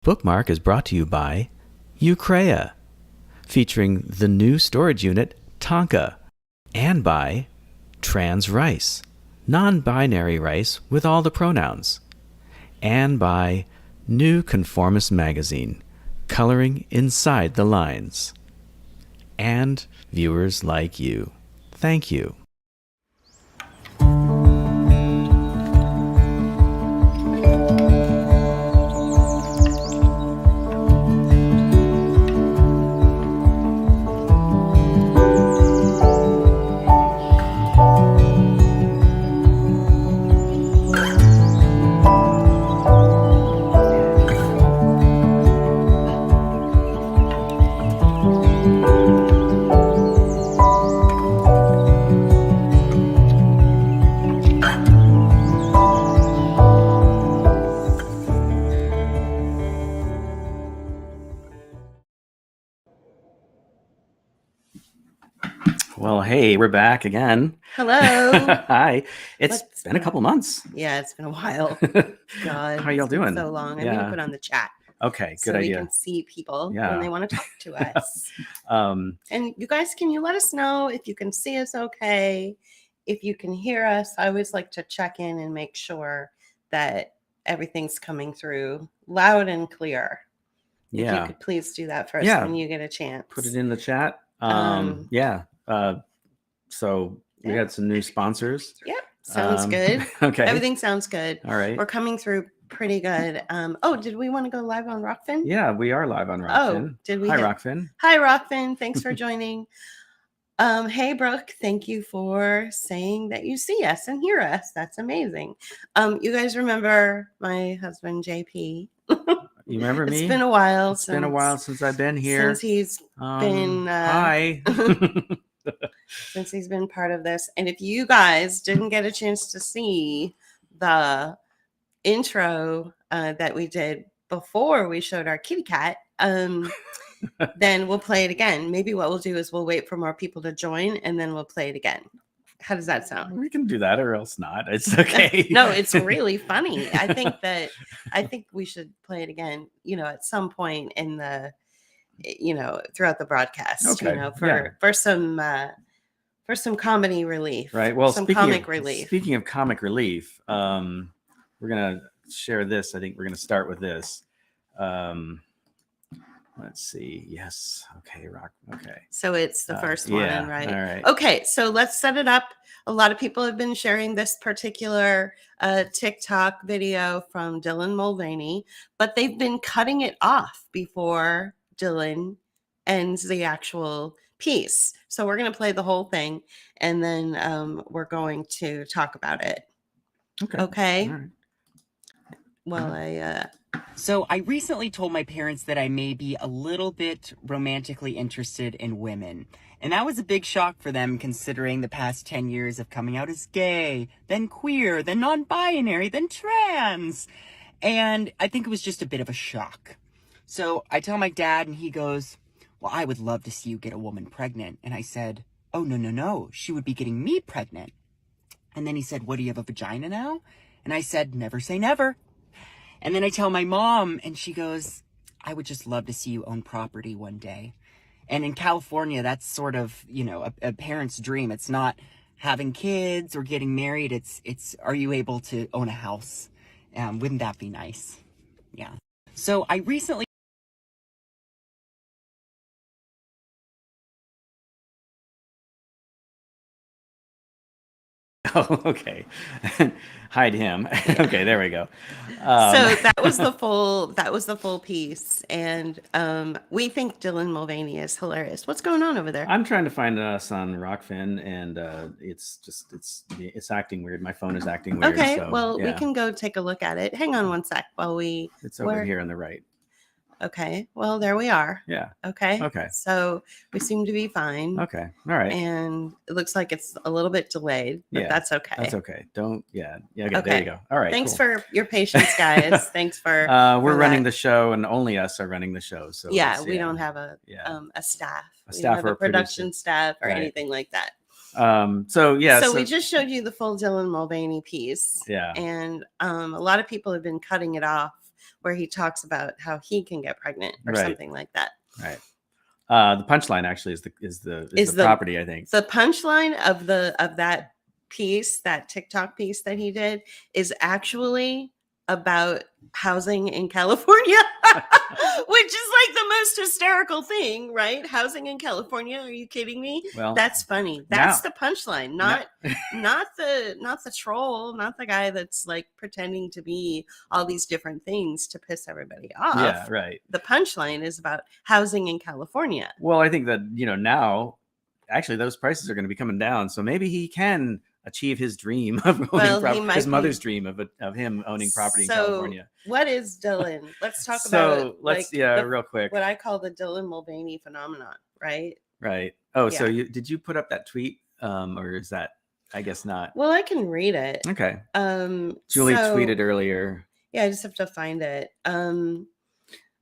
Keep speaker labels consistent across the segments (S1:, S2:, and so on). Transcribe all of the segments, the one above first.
S1: Bookmark is brought to you by Ukraea, featuring the new storage unit Tonka, and by Trans Rice, non-binary rice with all the pronouns, and by New Conformist Magazine, coloring inside the lines, and viewers like you. Thank you. Well, hey, we're back again.
S2: Hello.
S1: Hi. It's been a couple months.
S2: Yeah, it's been a while. God,
S1: how y'all doing?
S2: So long. I'm going to put on the chat.
S1: Okay, good
S2: so
S1: idea.
S2: We can see people when they want to talk to us.
S1: And
S2: you guys, can you let us know if you can see us okay? If you can hear us? I always like to check in and make sure that everything's coming through loud and clear. If you could please do that for us when you get a chance.
S1: Put it in the chat. So we had some new sponsors.
S2: Yep. Sounds good.
S1: Okay.
S2: Everything sounds good.
S1: All right.
S2: We're coming through pretty good. Did we want to go live on Rockfin?
S1: Yeah, we are live on Rockfin.
S2: Did we?
S1: Hi, Rockfin.
S2: Hi, Rockfin. Thanks for joining. Hey, Brooke. Thank you for saying that you see us and hear us. That's amazing. You guys remember my husband, JP?
S1: You remember me?
S2: It's been a while.
S1: It's been a while since I've been here.
S2: Since he's been...
S1: Hi.
S2: Since he's been part of this. And if you guys didn't get a chance to see the intro that we did before we showed our kitty cat, then we'll play it again. Maybe what we'll do is we'll wait for more people to join and then we'll play it again. How does that sound?
S1: We can do that or else not. It's okay.
S2: No, it's really funny. I think we should play it again, at some point in the, throughout the broadcast, for some comedy relief.
S1: Right. Well,
S2: some comic relief.
S1: Speaking of comic relief, we're going to share this. I think we're going to start with this. Let's see. Yes. Okay. Rock. Okay.
S2: So it's the first one, right?
S1: All right.
S2: Okay. So let's set it up. A lot of people have been sharing this particular TikTok video from Dylan Mulvaney, but they've been cutting it off before Dylan ends the actual piece. So we're going to play the whole thing and then we're going to talk about it. Okay.
S1: All right.
S2: Well,
S3: So I recently told my parents that I may be a little bit romantically interested in women. And that was a big shock for them, considering the past 10 years of coming out as gay, then queer, then non-binary, then trans. And I think it was just a bit of a shock. So I tell my dad and he goes, well, I would love to see you get a woman pregnant. And I said, oh, no. She would be getting me pregnant. And then he said, what, do you have a vagina now? And I said, never say never. And then I tell my mom and she goes, I would just love to see you own property one day. And in California, that's sort of, a parent's dream. It's not having kids or getting married. It's are you able to own a house? Wouldn't that be nice? Yeah. So I recently...
S1: Oh, okay. Hide him. Okay, there we go.
S2: So that was the full piece, and we think Dylan Mulvaney is hilarious. What's going on over there?
S1: I'm trying to find us on Rockfin, and it's acting weird. My phone is acting weird.
S2: Okay,
S1: so,
S2: well, we can go take a look at it. Hang on one sec while we.
S1: It's over here on the right.
S2: Okay, well, there we are.
S1: Yeah.
S2: Okay. So we seem to be fine.
S1: Okay. All right.
S2: And it looks like it's a little bit delayed, but that's okay.
S1: That's okay. Okay. There you go. All right.
S2: Thanks for your patience, guys. Thanks for.
S1: We're running the show, and only us are running the show. So
S2: we don't have a staff.
S1: A staff
S2: or a production staff or anything like that.
S1: So yeah,
S2: So we just showed you the full Dylan Mulvaney piece.
S1: Yeah.
S2: And a lot of people have been cutting it off where he talks about how he can get pregnant or
S1: Right.
S2: something like that.
S1: Right. The punchline actually is the property, I think.
S2: The punchline of that piece, that TikTok piece that he did, is actually about housing in California, which is like the most hysterical thing, right? Housing in California. Are you kidding me?
S1: Well,
S2: that's funny. That's the punchline, not the troll, not the guy that's like pretending to be all these different things to piss everybody off.
S1: Yeah, right.
S2: The punchline is about housing in California.
S1: Well, I think that, now actually those prices are going to be coming down, so maybe he can achieve his dream of owning his mother's dream of him owning property in California.
S2: What is Dylan? Let's talk about
S1: real quick.
S2: What I call the Dylan Mulvaney phenomenon, right?
S1: Right. Oh, so did you put up that tweet? Or is that, I guess not.
S2: Well, I can read it.
S1: Okay. Julie tweeted earlier.
S2: Yeah, I just have to find it.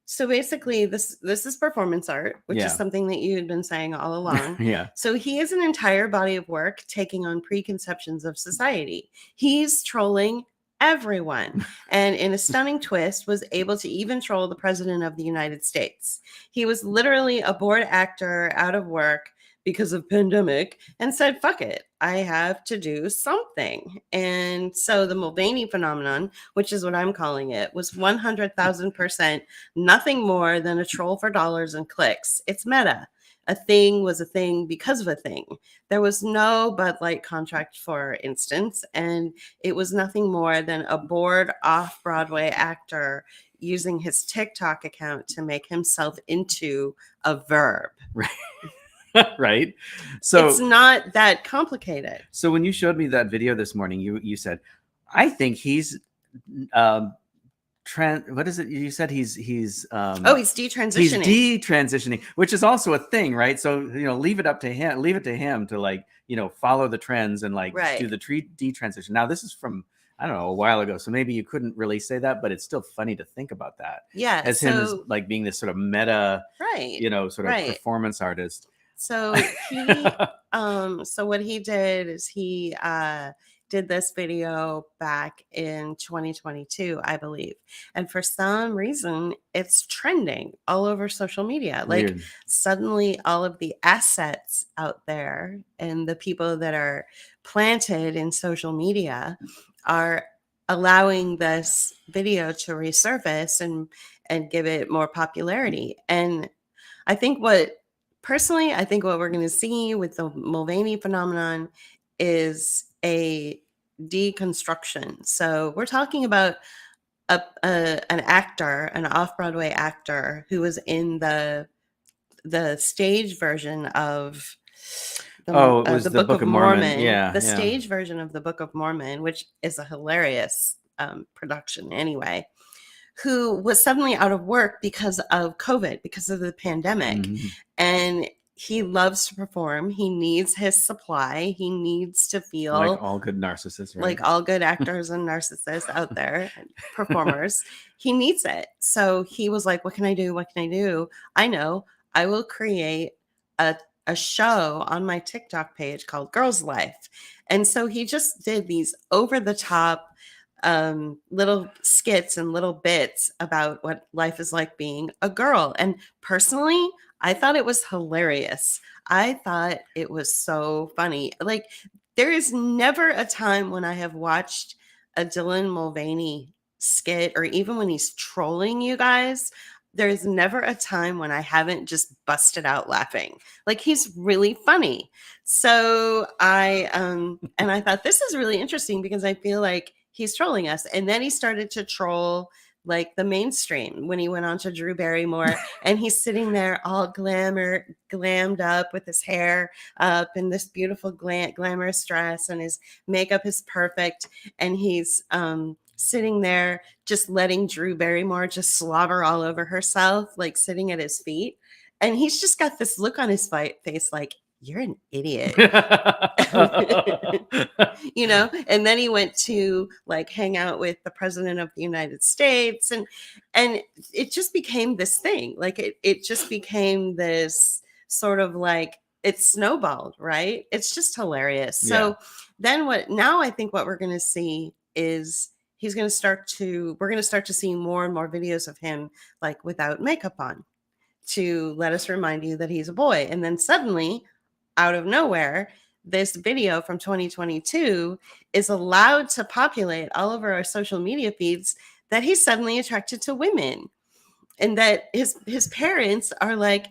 S2: So basically, this is performance art, which is something that you had been saying all along.
S1: Yeah.
S2: So he has an entire body of work taking on preconceptions of society. He's trolling everyone, and in a stunning twist, was able to even troll the president of the United States. He was literally a bored actor out of work because of pandemic and said, fuck it, I have to do something. And so the Mulvaney phenomenon, which is what I'm calling it, was 100,000% nothing more than a troll for dollars and clicks. It's meta. A thing was a thing because of a thing. There was no Bud Light contract, for instance, and it was nothing more than a bored off-Broadway actor using his TikTok account to make himself into a verb.
S1: Right. Right. So
S2: it's not that complicated.
S1: So when you showed me that video this morning, you said, I think he's what is it? You said he's he's
S2: detransitioning.
S1: He's detransitioning, which is also a thing, right? So leave it to him to follow the trends and do the detransition. Now this is from, I don't know, a while ago, so maybe you couldn't really say that, but it's still funny to think about that.
S2: Yeah,
S1: as him as being this sort of meta,
S2: right?
S1: Sort of performance artist.
S2: So he, so what he did is he did this video back in 2022, I believe, and for some reason it's trending all over social media.
S1: Weird.
S2: Suddenly, all of the assets out there and the people that are planted in social media are allowing this video to resurface and give it more popularity. And I think what we're going to see with the Mulvaney phenomenon is a deconstruction. So we're talking about an actor, an off-Broadway actor who was in the stage version of the Book of Mormon. The stage version of the Book of Mormon, which is a hilarious production anyway, who was suddenly out of work because of COVID, because of the pandemic. Mm-hmm. And he loves to perform. He needs his supply. He needs to feel
S1: like all good narcissists, right?
S2: Like all good actors and narcissists out there, performers. He needs it. So he was like, what can I do? What can I do? I know. I will create a show on my TikTok page called Girls Life. And so he just did these over the top little skits and little bits about what life is like being a girl. And personally, I thought it was hilarious. I thought it was so funny. Like, there is never a time when I have watched a Dylan Mulvaney skit, or even when he's trolling you guys, there's never a time when I haven't just busted out laughing. Like, he's really funny. So I thought this is really interesting because I feel like he's trolling us. And then he started to troll like the mainstream when he went on to Drew Barrymore and he's sitting there all glammed up with his hair up in this beautiful glamorous dress, and his makeup is perfect. And he's sitting there just letting Drew Barrymore just slobber all over herself, like sitting at his feet. And he's just got this look on his face like, you're an idiot. And then he went to like hang out with the president of the United States, and it just became this thing. Like it just became this sort of like, it's snowballed, right? It's just hilarious.
S1: Yeah.
S2: So then now I think what we're going to see is we're going to start to see more and more videos of him like without makeup on to let us remind you that he's a boy. And then suddenly, out of nowhere, this video from 2022 is allowed to populate all over our social media feeds that he's suddenly attracted to women. And that his parents are like,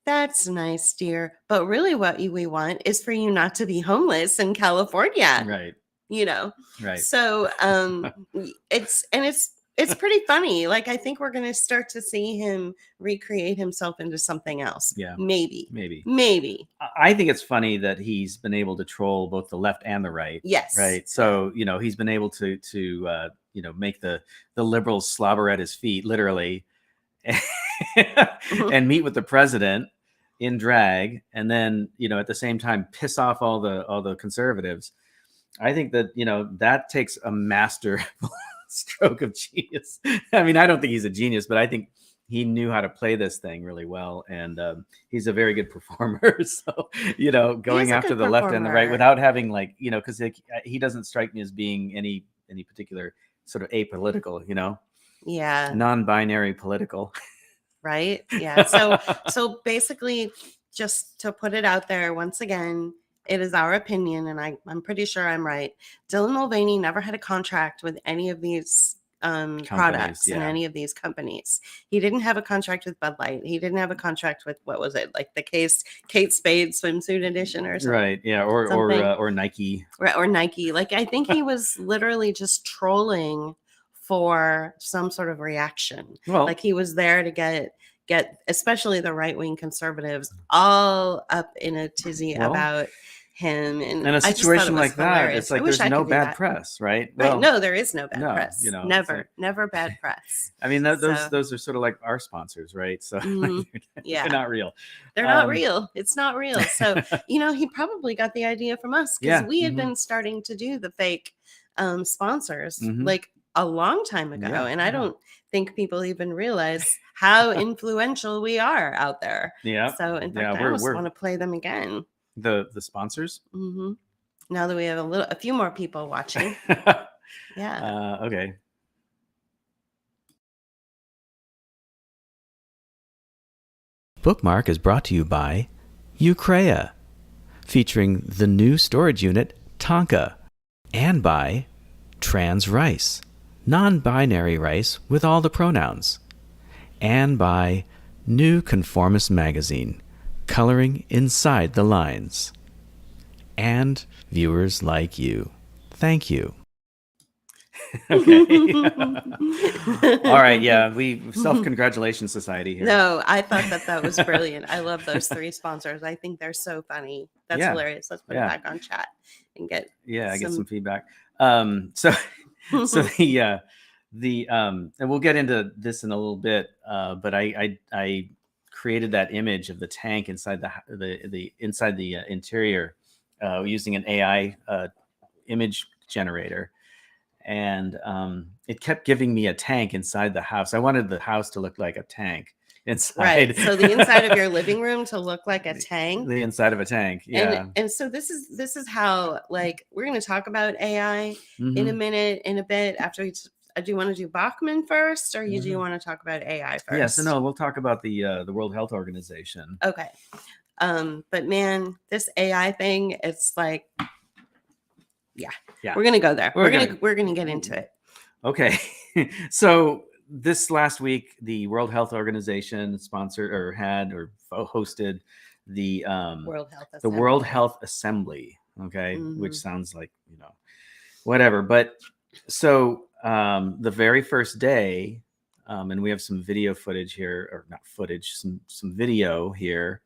S2: that's nice, dear. But really what we want is for you not to be homeless in California.
S1: Right.
S2: You know?
S1: Right.
S2: So it's pretty funny. Like, I think we're going to start to see him recreate himself into something else.
S1: Yeah.
S2: Maybe.
S1: I think it's funny that he's been able to troll both the left and the right.
S2: Yes.
S1: Right. So, he's been able to make the liberals slobber at his feet, literally, and meet with the president in drag, and then, at the same time, piss off all the conservatives. I think that, that takes a master stroke of genius. I mean, I don't think he's a genius, but I think he knew how to play this thing really well. And he's a very good performer. So, going after the left and the right without having because he doesn't strike me as being any particular sort of apolitical,
S2: Yeah.
S1: non-binary political.
S2: Right. Yeah. So basically, just to put it out there once again, it is our opinion, and I'm pretty sure I'm right. Dylan Mulvaney never had a contract with any of these products in any of these companies. He didn't have a contract with Bud Light. He didn't have a contract with, what was it, like the Kate Spade swimsuit edition or something.
S1: Right. Yeah. Or Nike.
S2: Right. Or Nike. Like, I think he was literally just trolling for some sort of reaction.
S1: Well,
S2: like, he was there to get especially the right-wing conservatives all up in a tizzy about him. And
S1: in a situation like that, it's like there's no bad press, right?
S2: Well, no, there is no bad press.
S1: Never
S2: bad press.
S1: I mean, those are sort of like our sponsors, right? So they're not real.
S2: They're not real. It's not real. So, he probably got the idea from us because we had been starting to do the fake sponsors like a long time ago. And I don't think people even realize how influential we are out there.
S1: Yeah.
S2: So in fact, I almost want to play them again.
S1: The sponsors.
S2: Now that we have a few more people watching. Yeah.
S1: Okay. Bookmark is brought to you by Ukraea, featuring the new storage unit Tonka, and by Trans Rice, non-binary rice with all the pronouns, and by New Conformist Magazine, coloring inside the lines, and viewers like you. Thank you. Okay. All right. Yeah. We self-congratulations society here.
S2: No, I thought that was brilliant. I love those three sponsors. I think they're so funny. That's hilarious. Let's put it back on chat and get some
S1: feedback. So and we'll get into this in a little bit. But I created that image of the tank inside the inside the interior using an AI image generator. And it kept giving me a tank inside the house. I wanted the house to look like a tank inside.
S2: Right. So the inside of your living room to look like a tank.
S1: The inside of a tank. Yeah.
S2: And so this is how, like, we're going to talk about AI in a bit after we. Do you want to do Bachman first, or do you want to talk about AI first?
S1: Yes. No, we'll talk about the World Health Organization.
S2: Okay. But man, this AI thing, it's like. Yeah. We're gonna go there. We're gonna get into it.
S1: Okay. So this last week, the World Health Organization sponsored or hosted the World Health Assembly. Okay, which sounds like whatever. But so the very first day, and we have some video footage here, or not footage, some video here.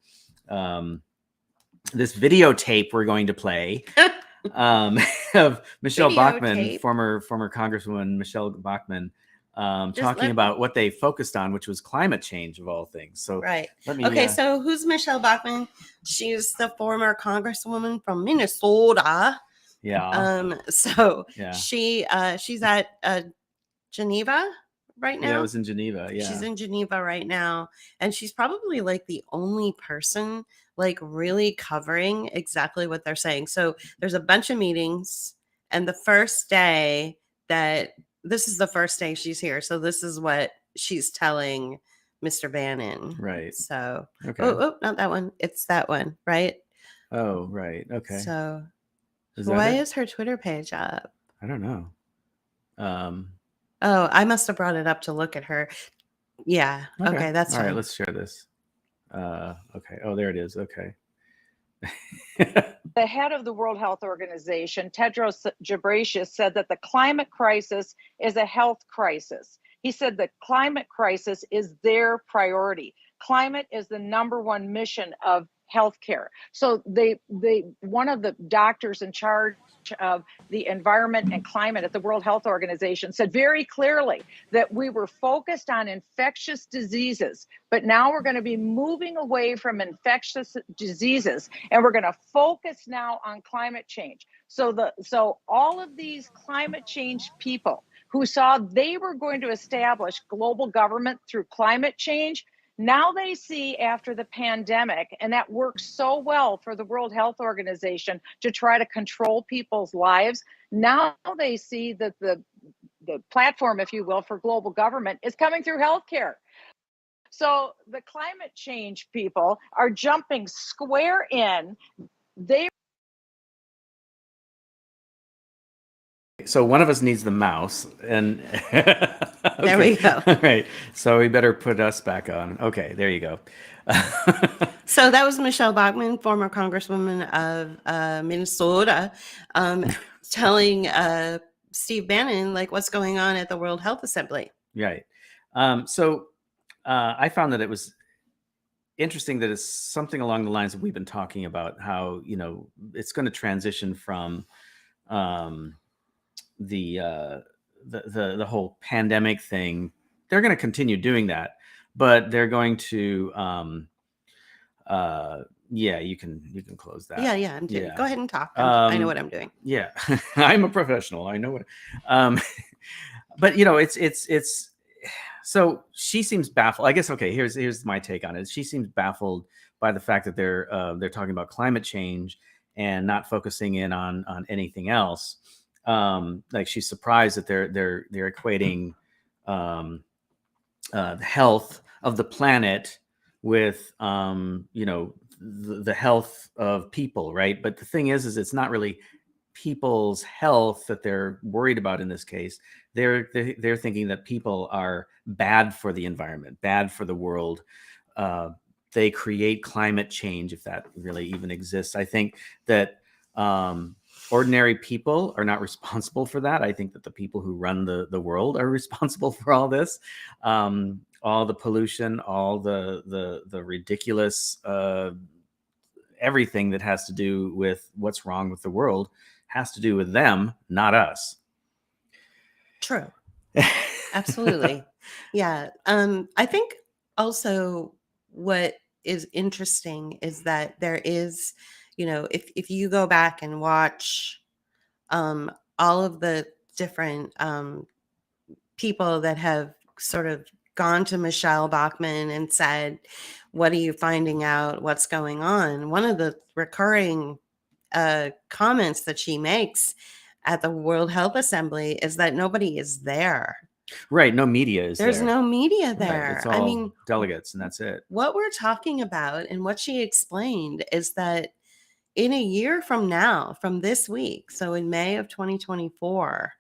S1: This videotape we're going to play. Of Michelle Bachman, former Congresswoman Michelle Bachman, talking about what they focused on, which was climate change of all things. So
S2: right. So who's Michelle Bachman? She's the former Congresswoman from Minnesota.
S1: Yeah.
S2: She's at Geneva right now.
S1: Yeah, it was in Geneva. Yeah.
S2: She's in Geneva right now, and she's probably like the only person like really covering exactly what they're saying. So there's a bunch of meetings, and the first day this is the first day she's here. So this is what she's telling Mr. Bannon.
S1: Right.
S2: So,
S1: Okay.
S2: oh, not that one. It's that one, right?
S1: Oh, right. Okay.
S2: So
S1: Is
S2: why
S1: that it?
S2: is her Twitter page up?
S1: I don't know.
S2: Oh, I must have brought it up to look at her. Yeah. Okay, that's
S1: all
S2: fine.
S1: right. Let's share this. Okay. Oh, there it is. Okay.
S4: The head of the World Health Organization, Tedros Ghebreyesus, said that the climate crisis is a health crisis. He said the climate crisis is their priority. Climate is the number one mission of healthcare. So one of the doctors in charge of the environment and climate at the World Health Organization said very clearly that we were focused on infectious diseases, but now we're going to be moving away from infectious diseases, and we're going to focus now on climate change. So all of these climate change people who saw they were going to establish global government through climate change, now they see after the pandemic, and that works so well for the World Health Organization to try to control people's lives. Now they see that the platform, if you will, for global government is coming through healthcare. So the climate change people are jumping square in.
S1: So one of us needs the mouse, and
S2: There we go.
S1: Right. So we better put us back on. Okay, there you go.
S2: So that was Michelle Bachman, former Congresswoman of Minnesota, telling Steve Bannon like what's going on at the World Health Assembly.
S1: Right. So I found that it was interesting that it's something along the lines that we've been talking about, how it's going to transition from the whole pandemic thing. They're going to continue doing that, but they're going to yeah, you can close that.
S2: Yeah, I'm doing.
S1: Yeah.
S2: Go ahead and talk. I know what I'm doing.
S1: Yeah. I'm a professional. I know what but it's so she seems baffled. I guess, okay, here's my take on it. She seems baffled by the fact that they're talking about climate change and not focusing in on anything else. Like, she's surprised that they're equating the health of the planet with the health of people, right? But the thing is it's not really people's health that they're worried about in this case. They're thinking that people are bad for the environment, bad for the world. They create climate change, if that really even exists. I think that ordinary people are not responsible for that. I think that the people who run the world are responsible for all this, all the pollution, all the ridiculous everything that has to do with what's wrong with the world has to do with them, not us.
S2: True. Absolutely. Yeah. I think also what is interesting is that there is, if you go back and watch all of the different people that have sort of gone to Michelle Bachman and said, what are you finding out? What's going on? One of the recurring comments that she makes at the World Health Assembly is that nobody is there.
S1: Right. No media is
S2: There's
S1: there.
S2: no media there.
S1: Right. It's all delegates, and that's it.
S2: What we're talking about and what she explained is that in a year from now, from this week, so in May of 2024,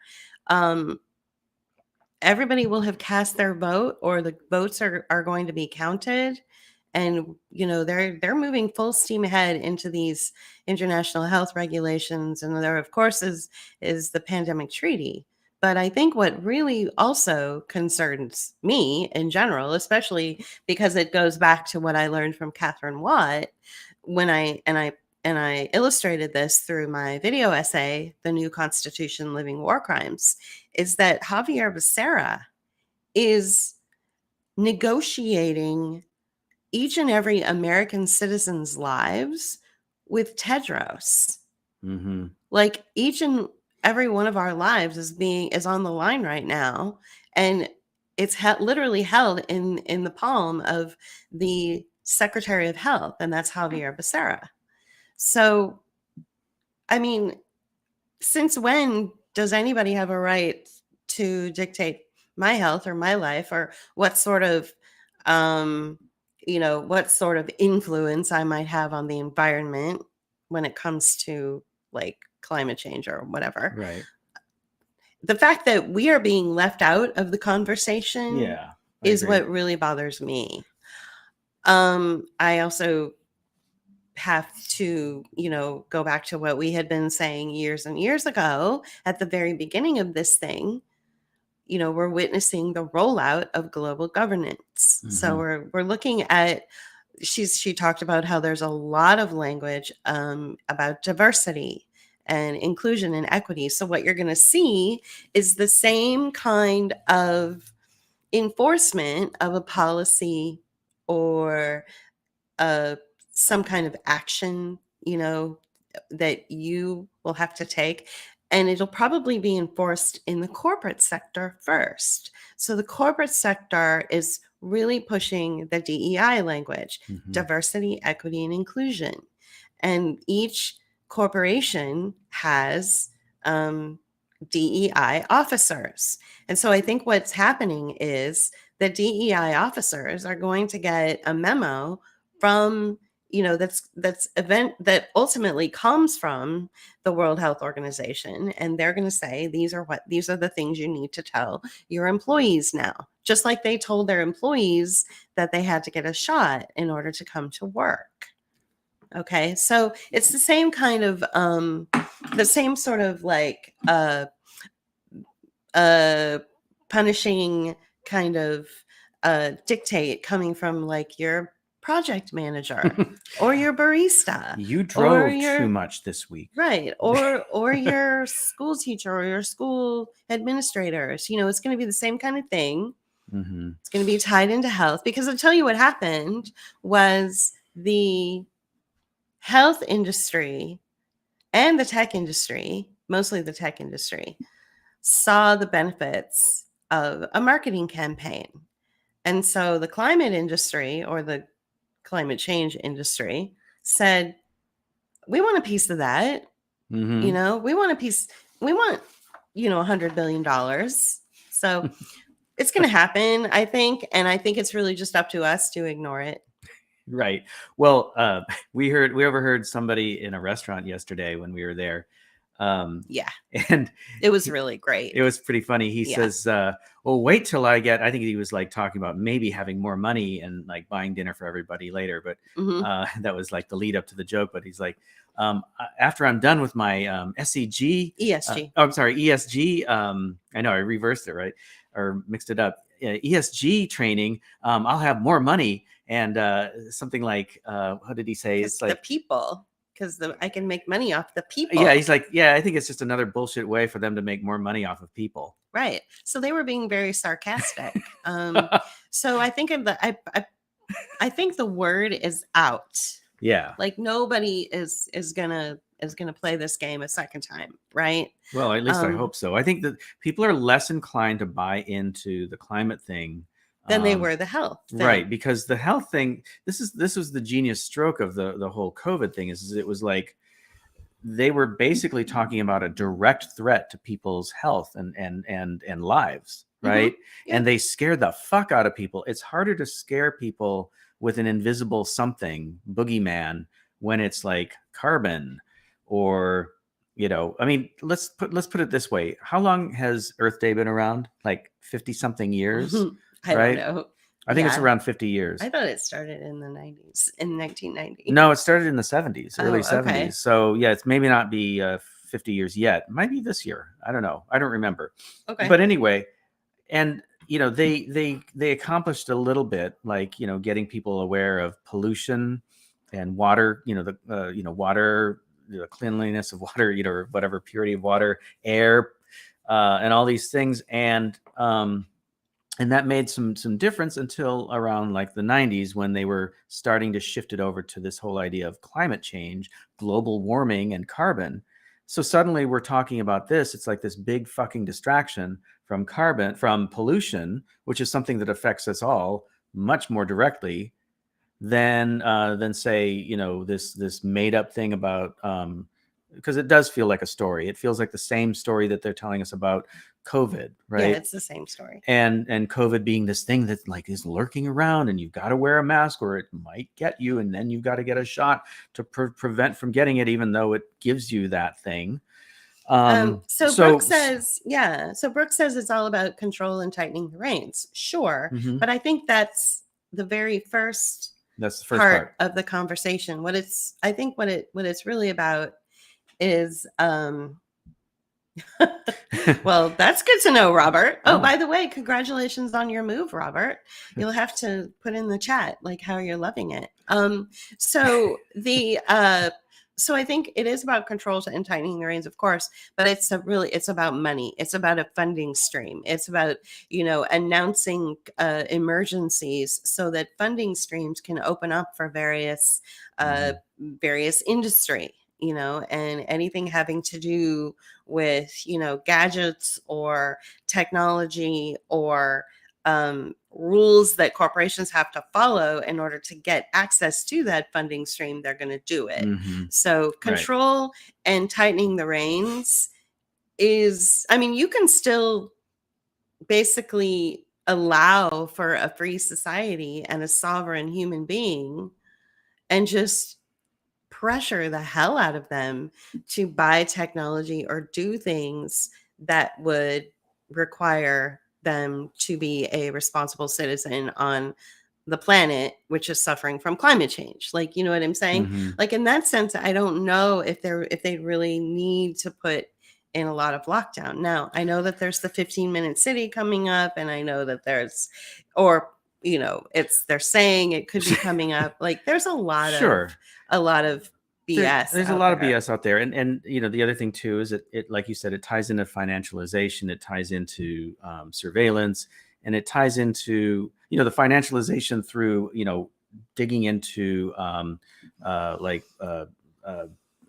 S2: everybody will have cast their vote, or the votes are going to be counted. And, they're moving full steam ahead into these international health regulations. And there, of course, is the pandemic treaty. But I think what really also concerns me in general, especially because it goes back to what I learned from Catherine Watt when I illustrated this through my video essay, The New Constitution, Living War Crimes, is that Javier Becerra is negotiating each and every American citizen's lives with Tedros.
S1: Mm-hmm.
S2: Like, each and every one of our lives is on the line right now, and it's literally held in the palm of the Secretary of Health, and that's Javier Becerra. So, I mean, since when does anybody have a right to dictate my health or my life, or what sort of what sort of influence I might have on the environment when it comes to like climate change or whatever?
S1: Right.
S2: The fact that we are being left out of the conversation
S1: Yeah.
S2: is what really bothers me. I also have to, go back to what we had been saying years and years ago at the very beginning of this thing. We're witnessing the rollout of global governance. So we're looking at, she talked about how there's a lot of language about diversity and inclusion and equity. So what you're going to see is the same kind of enforcement of a policy or some kind of action, that you will have to take. And it'll probably be enforced in the corporate sector first. So the corporate sector is really pushing the DEI language, diversity, equity, and inclusion. And each corporation has DEI officers. And so I think what's happening is the DEI officers are going to get a memo from that's event that ultimately comes from the World Health Organization, and they're going to say these are the things you need to tell your employees now, just like they told their employees that they had to get a shot in order to come to work. Okay, so it's the same kind of the same sort of like punishing kind of dictate coming from like your project manager or your barista.
S1: You drove too much this week.
S2: Right. Or your school teacher or your school administrators. It's going to be the same kind of thing. It's going to be tied into health, because I'll tell you what happened was the health industry and the tech industry, mostly the tech industry, saw the benefits of a marketing campaign. And so the climate industry, or the climate change industry, said, we want a piece of that. We want a piece. We want, $100 billion. So it's going to happen, I think. And I think it's really just up to us to ignore it.
S1: Right. Well, we overheard somebody in a restaurant yesterday when we were there.
S2: Yeah.
S1: And
S2: it was really great.
S1: It was pretty funny. He says, well, wait till I think he was like talking about maybe having more money and like buying dinner for everybody later. But that was like the lead up to the joke. But he's like, after I'm done with my ESG. I'm sorry, ESG. I know I reversed it, right? Or mixed it up. ESG training. I'll have more money. And something like, what did he say? It's like
S2: the people. Because I can make money off the people.
S1: Yeah, he's like, I think it's just another bullshit way for them to make more money off of people.
S2: Right. So they were being very sarcastic. So I think I think the word is out.
S1: Yeah.
S2: Like nobody is gonna play this game a second time, right?
S1: Well, at least I hope so. I think that people are less inclined to buy into the climate thing
S2: than they were the health thing.
S1: Right, because the health thing, this was the genius stroke of the whole COVID thing, is it was like they were basically talking about a direct threat to people's health and lives, right? Yeah. And they scared the fuck out of people. It's harder to scare people with an invisible something, boogeyman, when it's like carbon or, I mean, let's put it this way. How long has Earth Day been around? Like 50 something years?
S2: I don't know.
S1: I think it's around 50 years.
S2: I thought it started in the 90s, in 1990.
S1: No, it started in the 70s, early 70s.
S2: Okay.
S1: So yeah, it's maybe not be 50 years yet. It might be this year. I don't know. I don't remember.
S2: Okay.
S1: But anyway, and they accomplished a little bit, like getting people aware of pollution and water. Water, the cleanliness of water, or whatever, purity of water, air, and all these things, and that made some difference until around like the 90s, when they were starting to shift it over to this whole idea of climate change, global warming, and carbon. So suddenly we're talking about this. It's like this big fucking distraction from pollution, which is something that affects us all much more directly. than say, you know, this made up thing about, because it does feel like a story. It feels like the same story that they're telling us about COVID, right?
S2: Yeah, it's the same story.
S1: And COVID being this thing that like is lurking around, and you've got to wear a mask or it might get you, and then you've got to get a shot to prevent from getting it, even though it gives you that thing.
S2: So Brooke says, yeah. So Brooke says it's all about control and tightening the reins. Sure, but I think that's the very first.
S1: That's the first
S2: part of the conversation. What it's really about is well, that's good to know, Robert. Oh, by the way, congratulations on your move, Robert. You'll have to put in the chat like how you're loving it. So I think it is about control and tightening the reins, of course, but it's about money. It's about a funding stream. It's about, you know, announcing emergencies so that funding streams can open up for various industry, you know, and anything having to do with, you know, gadgets or technology or rules that corporations have to follow in order to get access to that funding stream, they're going to do it. So control and tightening the reins is, I mean, you can still basically allow for a free society and a sovereign human being and just pressure the hell out of them to buy technology or do things that would require them to be a responsible citizen on the planet, which is suffering from climate change. Like, you know what I'm saying? Like, in that sense, I don't know if they really need to put in a lot of lockdown. Now, I know that there's the 15-minute city coming up, and I know that there's, or, you know, they're saying it could be coming up. Like, there's a lot of BS.
S1: There's a lot of BS out there. And you know, the other thing too is it like you said, it ties into financialization, it ties into surveillance, and it ties into, you know, the financialization through, you know, digging into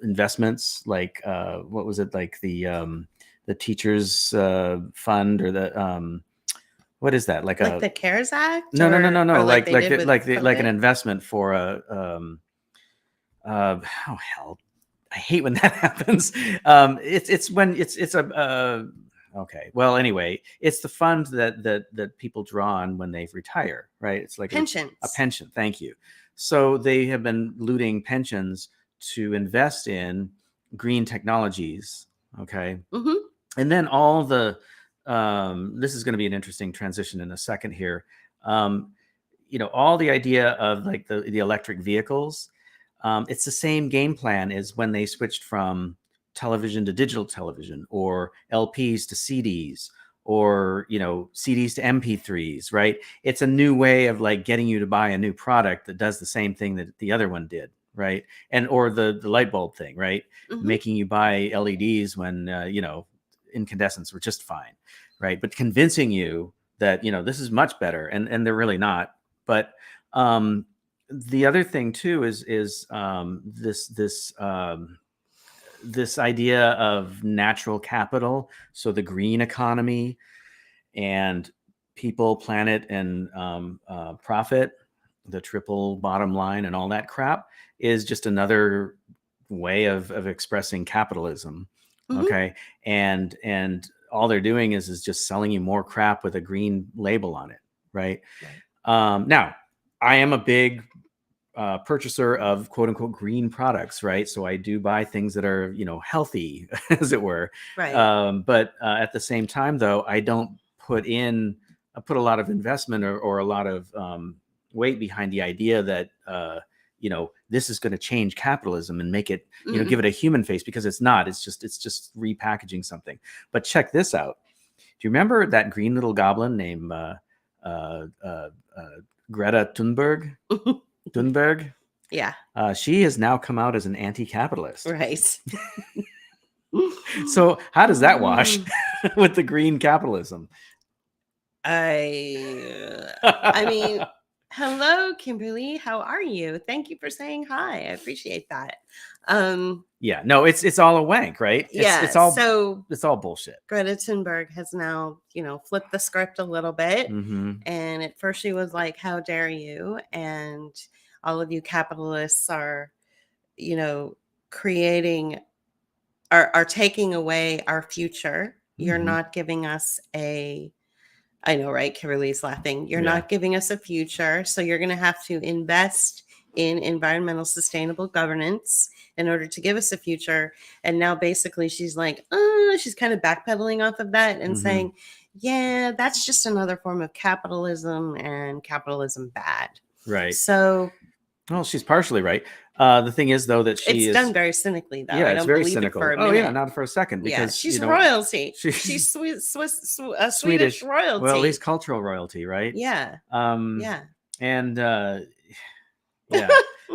S1: investments, like what was it, like the teachers fund, or the what is that, like
S2: the CARES Act?
S1: No, like an investment for a oh hell, I hate when that happens. It's when it's a okay. Well, anyway, it's the fund that people draw on when they retire, right? It's like
S2: pensions.
S1: A pension. Thank you. So they have been looting pensions to invest in green technologies. Okay. And then all the this is going to be an interesting transition in a second here. You know, all the idea of like the electric vehicles. It's the same game plan as when they switched from television to digital television, or LPs to CDs, or, you know, CDs to MP3s, right? It's a new way of like getting you to buy a new product that does the same thing that the other one did, right? And or the light bulb thing, right? Making you buy LEDs when you know, incandescents were just fine, right? But convincing you that, you know, this is much better, and they're really not. But the other thing too is this idea of natural capital, so the green economy, and people, planet, and profit, the triple bottom line, and all that crap is just another way of expressing capitalism. Okay, and all they're doing is just selling you more crap with a green label on it, right? Now, I am a big purchaser of quote unquote green products, right? So I do buy things that are, you know, healthy, as it were.
S2: Right.
S1: But at the same time, though, I don't put a lot of investment or a lot of weight behind the idea that, you know, this is going to change capitalism and make it, you know, give it a human face, because it's not. It's just repackaging something. But check this out. Do you remember that green little goblin named Greta Thunberg? Thunberg?
S2: Yeah.
S1: She has now come out as an anti-capitalist.
S2: Right.
S1: So how does that wash with the green capitalism?
S2: I mean, hello, Kimberly. How are you? Thank you for saying hi. I appreciate that.
S1: Yeah, no, it's all a wank, right? It's all bullshit.
S2: Greta Thunberg has now, you know, flipped the script a little bit. And at first she was like, how dare you? And all of you capitalists are, creating, are taking away our future. You're not giving us I know, right? Kimberly's laughing. You're not giving us a future. So you're going to have to invest in environmental sustainable governance in order to give us a future. And now basically she's like, she's kind of backpedaling off of that and saying, yeah, that's just another form of capitalism, and capitalism bad.
S1: Right.
S2: So,
S1: well, she's partially right. The thing is, though, that
S2: it's done very cynically, though.
S1: Yeah,
S2: I
S1: it's
S2: don't
S1: very
S2: believe
S1: cynical.
S2: it for a
S1: Oh
S2: minute.
S1: yeah, not for a second, because
S2: she's royalty. She's Swedish royalty.
S1: Well, at least cultural royalty, right?
S2: Yeah.
S1: And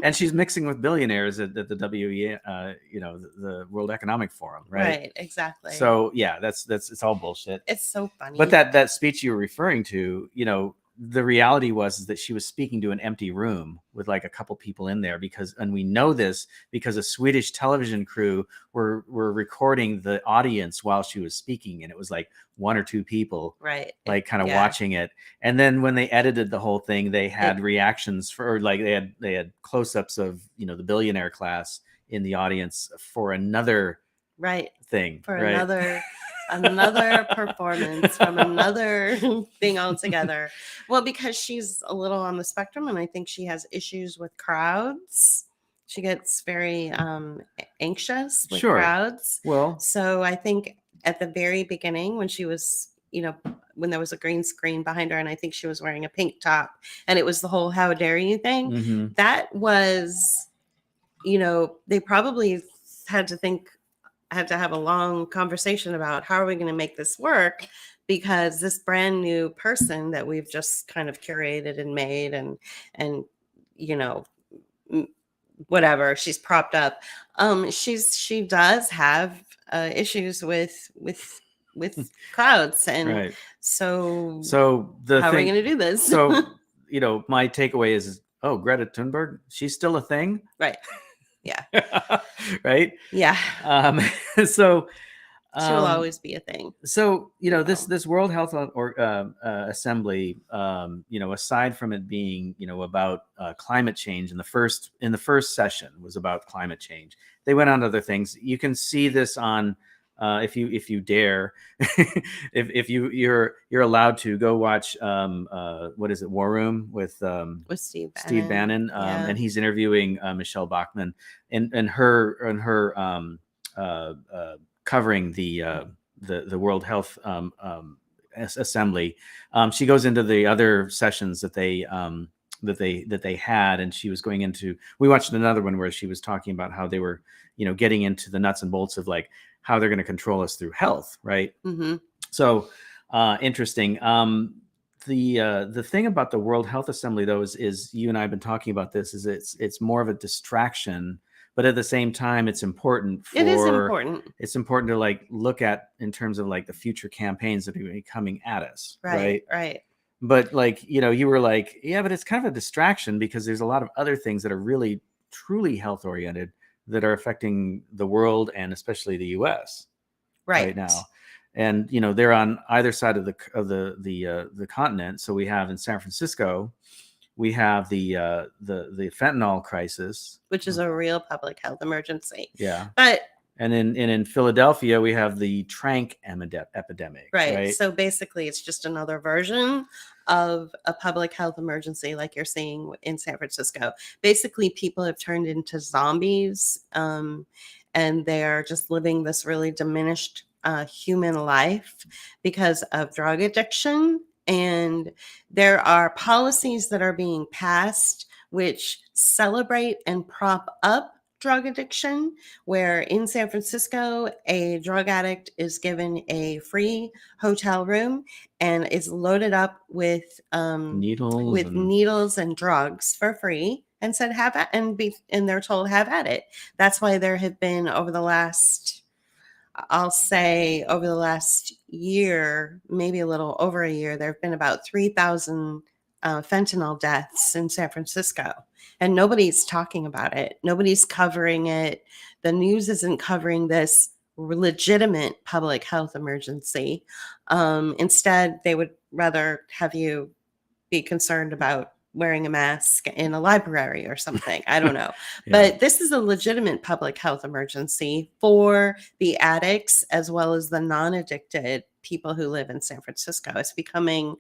S1: and she's mixing with billionaires at the WE, the World Economic Forum, right?
S2: Right, exactly.
S1: So yeah, that's it's all bullshit.
S2: It's so funny.
S1: But that speech you were referring to, the reality was that she was speaking to an empty room with like a couple people in there, and we know this because a Swedish television crew were recording the audience while she was speaking, and it was like one or two people,
S2: right,
S1: like kind of watching it. And then when they edited the whole thing, they had reactions for, like, they had close-ups of the billionaire class in the audience for another thing,
S2: for
S1: right?
S2: another performance from another thing altogether. Well, because she's a little on the spectrum, and I think she has issues with crowds. She gets very anxious with crowds.
S1: Well,
S2: so I think at the very beginning, when she was, when there was a green screen behind her, and I think she was wearing a pink top, and it was the whole "how dare you" thing. That was, they probably had to have a long conversation about how are we going to make this work, because this brand new person that we've just kind of curated and made and whatever she's propped up, she does have issues with crowds, and so how are we going to do this?
S1: So my takeaway is, Greta Thunberg, she's still a thing,
S2: right? Yeah.
S1: Right.
S2: Yeah.
S1: So
S2: she will always be a thing.
S1: So this World Health Assembly, aside from it being about climate change, in the first session was about climate change. They went on to other things. You can see this on if you dare, if you're allowed to go watch what is it, War Room with Steve Bannon, and he's interviewing Michelle Bachman and her covering the World Health Assembly. She goes into the other sessions that they had, and she was going into. We watched another one where she was talking about how they were getting into the nuts and bolts of like how they're going to control us through health, right? So interesting. The thing about the World Health Assembly, though, is you and I have been talking about this, is it's more of a distraction, but at the same time, it's important.
S2: It is important.
S1: It's important to like look at in terms of like the future campaigns that are going to be coming at us, right?
S2: Right.
S1: But like you were like, yeah, but it's kind of a distraction because there's a lot of other things that are really truly health oriented that are affecting the world and especially the U.S. right now. And they're on either side of the continent. So we have in San Francisco, we have the fentanyl crisis,
S2: which is a real public health emergency.
S1: Yeah.
S2: But
S1: and in Philadelphia, we have the Tranq epidemic.
S2: Right. So basically, it's just another version of a public health emergency like you're seeing in San Francisco. Basically, people have turned into zombies, and they're just living this really diminished human life because of drug addiction. And there are policies that are being passed which celebrate and prop up drug addiction, where in San Francisco, a drug addict is given a free hotel room and is loaded up with needles and drugs for free, and said and they're told have at it. That's why there have been over the last year, maybe a little over a year, there have been about 3,000 fentanyl deaths in San Francisco, and nobody's talking about it. Nobody's covering it. The news isn't covering this legitimate public health emergency. Instead, they would rather have you be concerned about wearing a mask in a library or something. I don't know.
S1: Yeah.
S2: But this is a legitimate public health emergency for the addicts as well as the non-addicted people who live in San Francisco. It's becoming,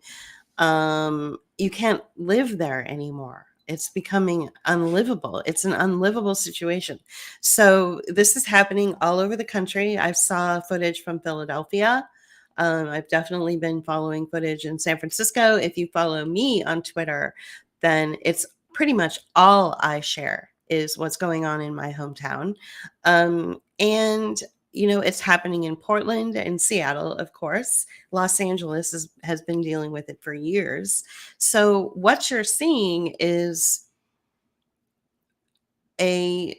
S2: you can't live there anymore. It's becoming unlivable. It's an unlivable situation. So this is happening all over the country. I saw footage from Philadelphia. I've definitely been following footage in San Francisco. If you follow me on Twitter, then it's pretty much all I share is what's going on in my hometown. And, you know, it's happening in Portland and Seattle, of course. Los Angeles has been dealing with it for years. So what you're seeing is a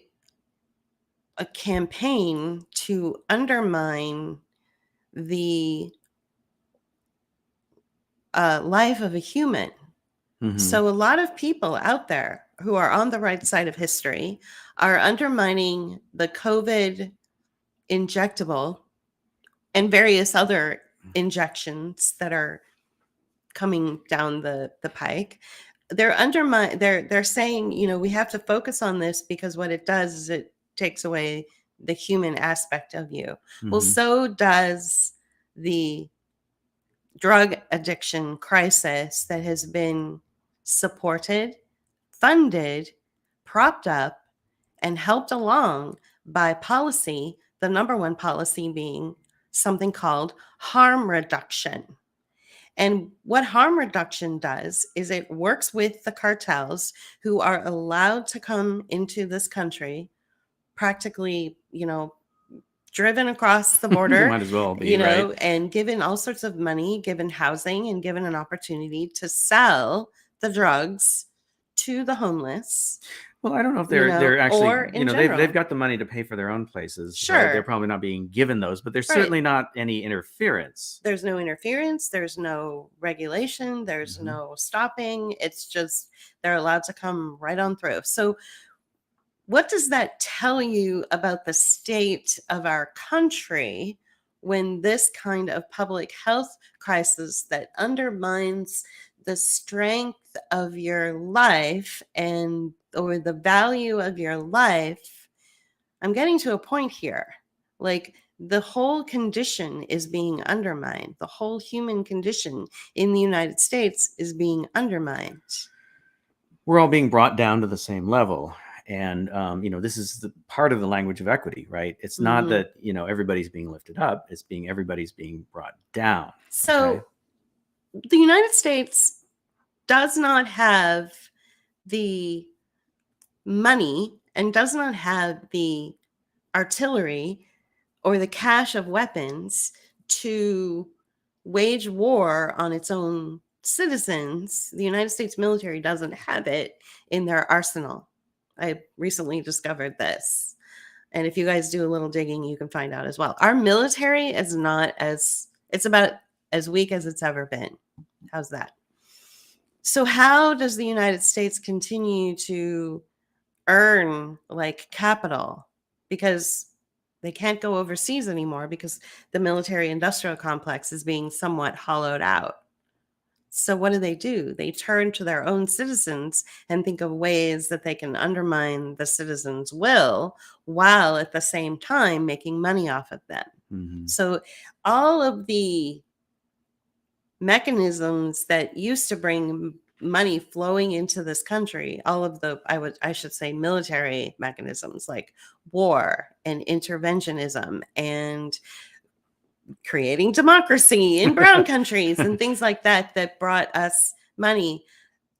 S2: campaign to undermine the life of a human.
S1: Mhm.
S2: So a lot of people out there who are on the right side of history are undermining the COVID injectable and various other injections that are coming down the pike. They're saying, you know, we have to focus on this because what it does is it takes away the human aspect of you. Well,
S1: Mhm.
S2: so does the drug addiction crisis that has been supported, funded, propped up, and helped along by policy, the number one policy being something called harm reduction. And what harm reduction does is it works with the cartels who are allowed to come into this country, practically, you know, driven across the border,
S1: Might as well be,
S2: you know,
S1: right?
S2: and given all sorts of money, given housing, and given an opportunity to sell the drugs to the homeless,
S1: Well, I don't know if
S2: you
S1: they're
S2: know,
S1: actually,
S2: or in
S1: they've
S2: general.
S1: got the money to pay for their own places, right?
S2: Sure.
S1: They're probably not being given those, but there's
S2: Right.
S1: certainly not any interference.
S2: There's no interference, there's no regulation, there's
S1: Mhm.
S2: no stopping. It's just they're allowed to come right on through. So what does that tell you about the state of our country when this kind of public health crisis that undermines the strength of your life and or the value of your life? I'm getting to a point here. Like the whole condition is being undermined. The whole human condition in the United States is being undermined.
S1: We're all being brought down to the same level. And, you know, this is the part of the language of equity, right? It's not
S2: Mhm.
S1: that, you know, everybody's being lifted up. It's everybody's being brought down.
S2: So
S1: Okay?
S2: the United States does not have the money and does not have the artillery or the cache of weapons to wage war on its own citizens. The United States military doesn't have it in their arsenal. I recently discovered this. And if you guys do a little digging, you can find out as well. Our military is not as, it's about as weak as it's ever been. How's that? So, how does the United States continue to earn like capital? Because they can't go overseas anymore because the military industrial complex is being somewhat hollowed out. So, what do? They turn to their own citizens and think of ways that they can undermine the citizens' will while at the same time making money off of them.
S1: Mhm.
S2: So, all of the mechanisms that used to bring money flowing into this country, all of the I should say military mechanisms like war and interventionism and creating democracy in brown countries and things like that that brought us money,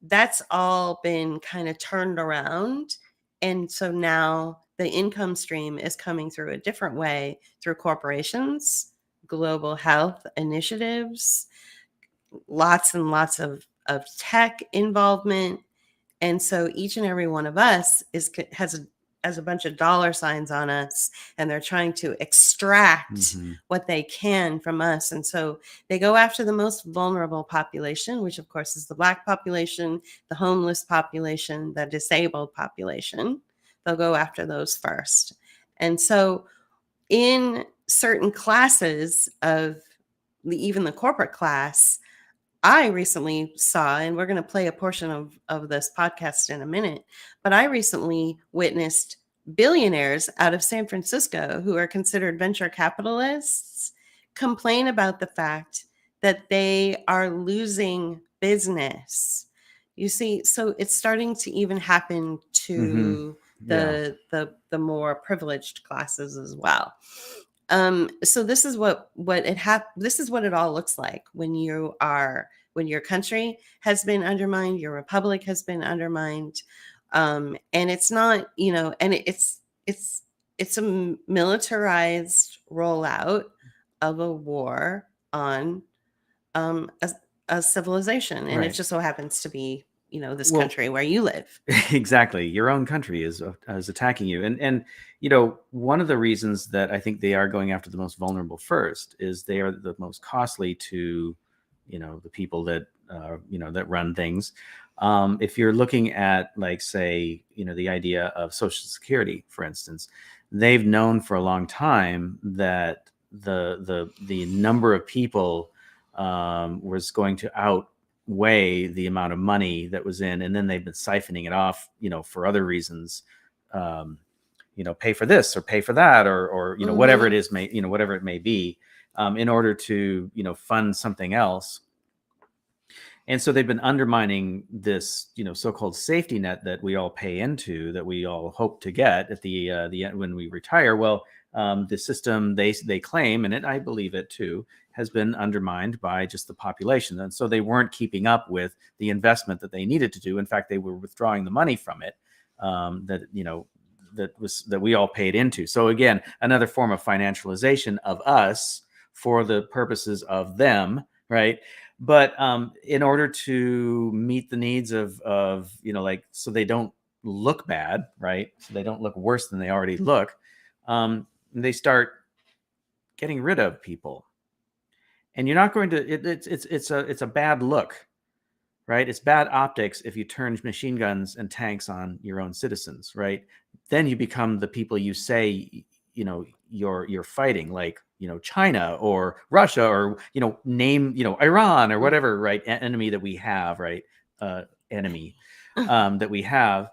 S2: that's all been kind of turned around. And so now the income stream is coming through a different way through corporations, global health initiatives, lots and lots of tech involvement. And so each and every one of us has a bunch of dollar signs on us, and they're trying to extract
S1: Mhm.
S2: what they can from us. And so they go after the most vulnerable population, which of course is the Black population, the homeless population, the disabled population. They'll go after those first. And so in certain classes of even the corporate class, I recently saw, and we're going to play a portion of this podcast in a minute, but I recently witnessed billionaires out of San Francisco who are considered venture capitalists complain about the fact that they are losing business. You see, so it's starting to even happen to
S1: Yeah.
S2: the more privileged classes as well. So this is this is what it all looks like when your country has been undermined, your republic has been undermined, and it's not, and it's a militarized rollout of a war on a civilization, and it
S1: Right.
S2: just so happens to be this
S1: Well,
S2: country where you live.
S1: exactly. Your own country is attacking you, and one of the reasons that I think they are going after the most vulnerable first is they are the most costly to, the people that that run things. If you're looking at, like, say, the idea of Social Security, for instance, they've known for a long time that the number of people was going to outweigh the amount of money that was in, and then they've been siphoning it off, for other reasons, pay for this or pay for that, or whatever it is, whatever it may be, in order to fund something else. And so they've been undermining this, so-called safety net that we all pay into, that we all hope to get at the end when we retire. Well, the system, they claim, and I believe it too, has been undermined by just the population, and so they weren't keeping up with the investment that they needed to do. In fact, they were withdrawing the money from it, that we all paid into. So again, another form of financialization of us for the purposes of them, right? But in order to meet the needs of like, so they don't look bad, right? So they don't look worse than they already look. They start getting rid of people, and you're not going to. It's a bad look, right? It's bad optics if you turn machine guns and tanks on your own citizens, right? Then you become the people you say you're fighting, like China or Russia, or name Iran or whatever, right? Enemy that we have, right? Enemy that we have,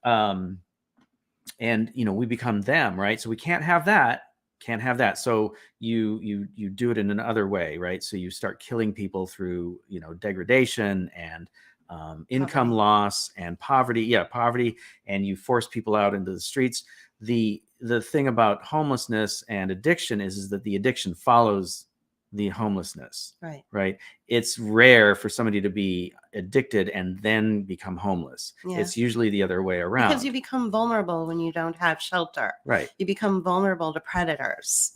S1: and we become them, right? So we can't have that. So you do it in another way, right? So you start killing people through degradation and income loss and poverty, and you force people out into the streets. The thing about homelessness and addiction is that the addiction follows the homelessness, right? It's rare for somebody to be addicted and then become homeless. It's usually the other way around,
S2: because you become vulnerable when you don't have shelter,
S1: right?
S2: You become vulnerable to predators.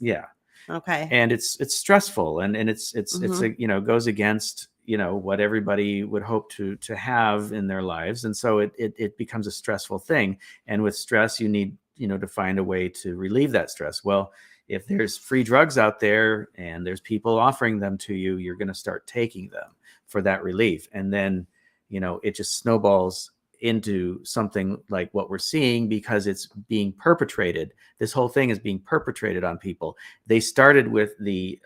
S2: Okay.
S1: And it's stressful, and it's a, goes against what everybody would hope to have in their lives, and so it becomes a stressful thing. And with stress, you need to find a way to relieve that stress. Well, if there's free drugs out there and there's people offering them to you, you're going to start taking them for that relief, and then it just snowballs into something like what we're seeing, because it's being perpetrated. This whole thing is being perpetrated on people. They started with the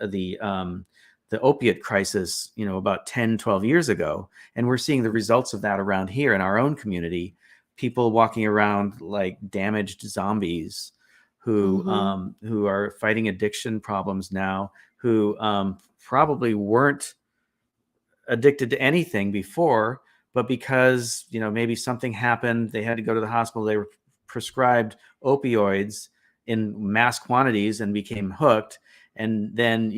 S1: opiate crisis, about 10-12 years ago, and we're seeing the results of that around here in our own community. People walking around like damaged zombies who are fighting addiction problems now, who probably weren't addicted to anything before, but because maybe something happened, they had to go to the hospital, they were prescribed opioids in mass quantities and became hooked, and then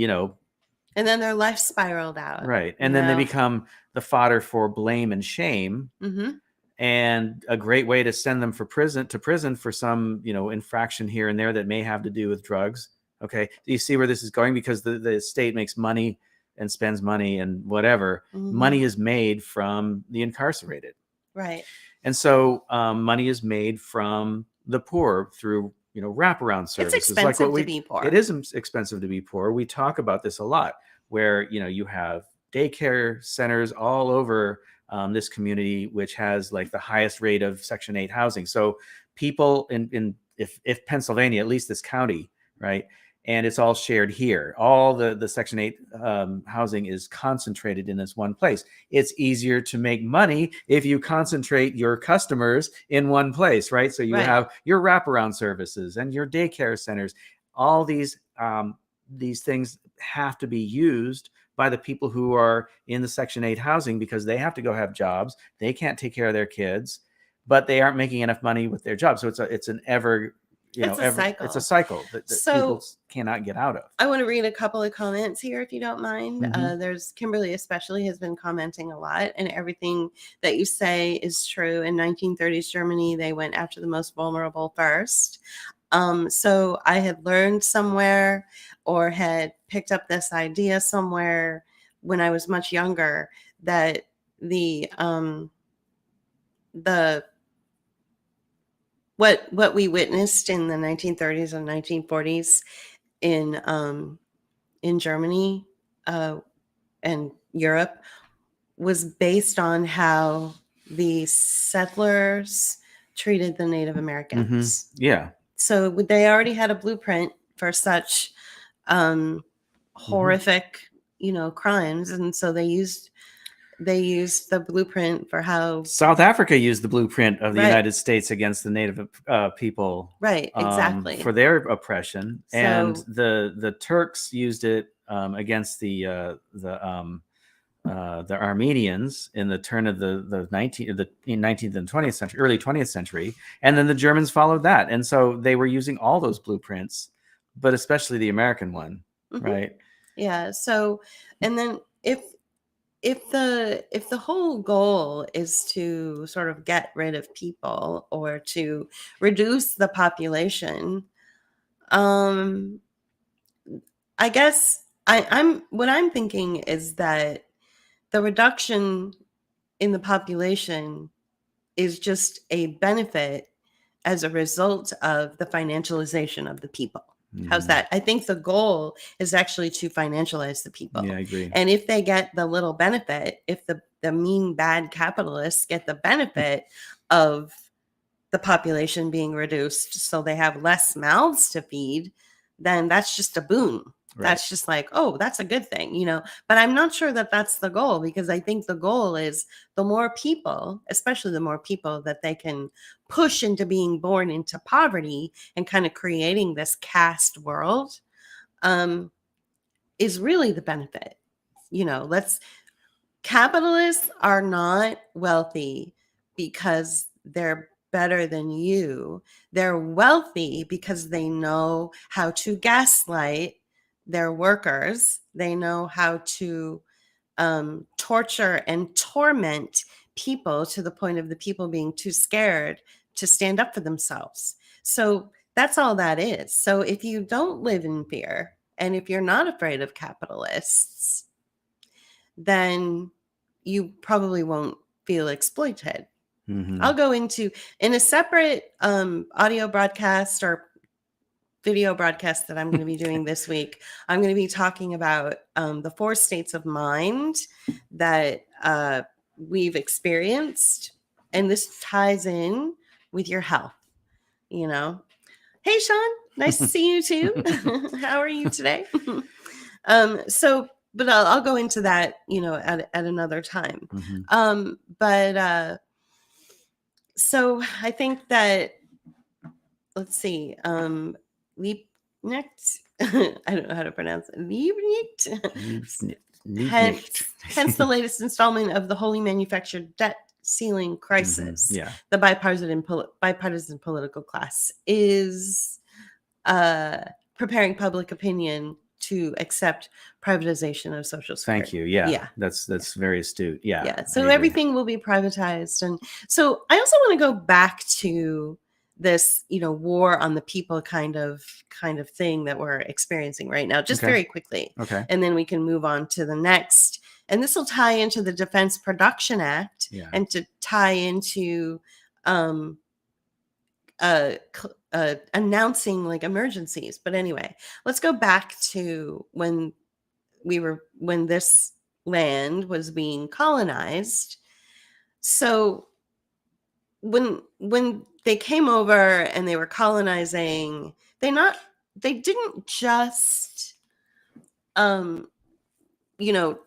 S2: and then their life spiraled out,
S1: right? And then they become the fodder for blame and shame, and a great way to send them to prison for some infraction here and there that may have to do with drugs. Okay, do you see where this is going? Because the state makes money and spends money, and whatever money is made from the incarcerated,
S2: right?
S1: And so money is made from the poor through wraparound services.
S2: It's expensive to be poor.
S1: It is expensive to be poor. We talk about this a lot, where you have daycare centers all over this community, which has like the highest rate of Section 8 housing. So people if Pennsylvania, at least this county, right, and it's all shared here. All the Section 8 housing is concentrated in this one place. It's easier to make money if you concentrate your customers in one place, right? So you have your wraparound services and your daycare centers. All these things have to be used by the people who are in the Section 8 housing because they have to go have jobs. They can't take care of their kids, but they aren't making enough money with their jobs. So it's an ever cycle. It's a cycle that people cannot get out of.
S2: I want to read a couple of comments here, if you don't mind. There's Kimberly, especially, has been commenting a lot, and everything that you say is true. In 1930s Germany, they went after the most vulnerable first. So I had learned somewhere or had picked up this idea somewhere when I was much younger that what we witnessed in the 1930s and 1940s in Germany and Europe was based on how the settlers treated the Native Americans.
S1: Yeah.
S2: So they already had a blueprint for such horrific, crimes, and so they used the blueprint for how
S1: South Africa used the blueprint of the United States against the Native people.
S2: Right, exactly.
S1: For their oppression. And the Turks used it against the Armenians in the turn of the 19th and 20th century, early 20th century. And then the Germans followed that. And so they were using all those blueprints, but especially the American one, right?
S2: Yeah. So, and then if the whole goal is to sort of get rid of people or to reduce the population, I guess what I'm thinking is that the reduction in the population is just a benefit as a result of the financialization of the people. How's that? I think the goal is actually to financialize the people.
S1: Yeah, I agree.
S2: And if they get the little benefit, if the mean bad capitalists get the benefit of the population being reduced so they have less mouths to feed, then that's just a boon. Right. That's just like, oh, that's a good thing, But I'm not sure that that's the goal, because I think the goal is the more people, especially the more people that they can push into being born into poverty and kind of creating this caste world, is really the benefit. Capitalists are not wealthy because they're better than you. They're wealthy because they know how to gaslight their workers. They know how to torture and torment people to the point of the people being too scared to stand up for themselves. So that's all that is. So if you don't live in fear, and if you're not afraid of capitalists, then you probably won't feel exploited. I'll go into, in a separate audio broadcast or video broadcast that I'm going to be doing this week, I'm going to be talking about the 4 states of mind that we've experienced. And this ties in with your health, Hey, Sean, nice to see you too. How are you today? But I'll go into that, at another time. So I think that, let's see, Liebknecht, I don't know how to pronounce it. Liebknecht. Hence the latest installment of the wholly manufactured debt ceiling crisis. The bipartisan political class is preparing public opinion to accept privatization of Social Security.
S1: Thank you. Yeah. That's very astute. Yeah.
S2: So everything will be privatized. And so I also want to go back to this, war on the people kind of thing that we're experiencing right now, just very quickly.
S1: Okay.
S2: And then we can move on to the next. And this will tie into the Defense Production Act and to tie into announcing like emergencies. But anyway, let's go back to when this land was being colonized. So when they came over and they were colonizing, they not they didn't just, you know,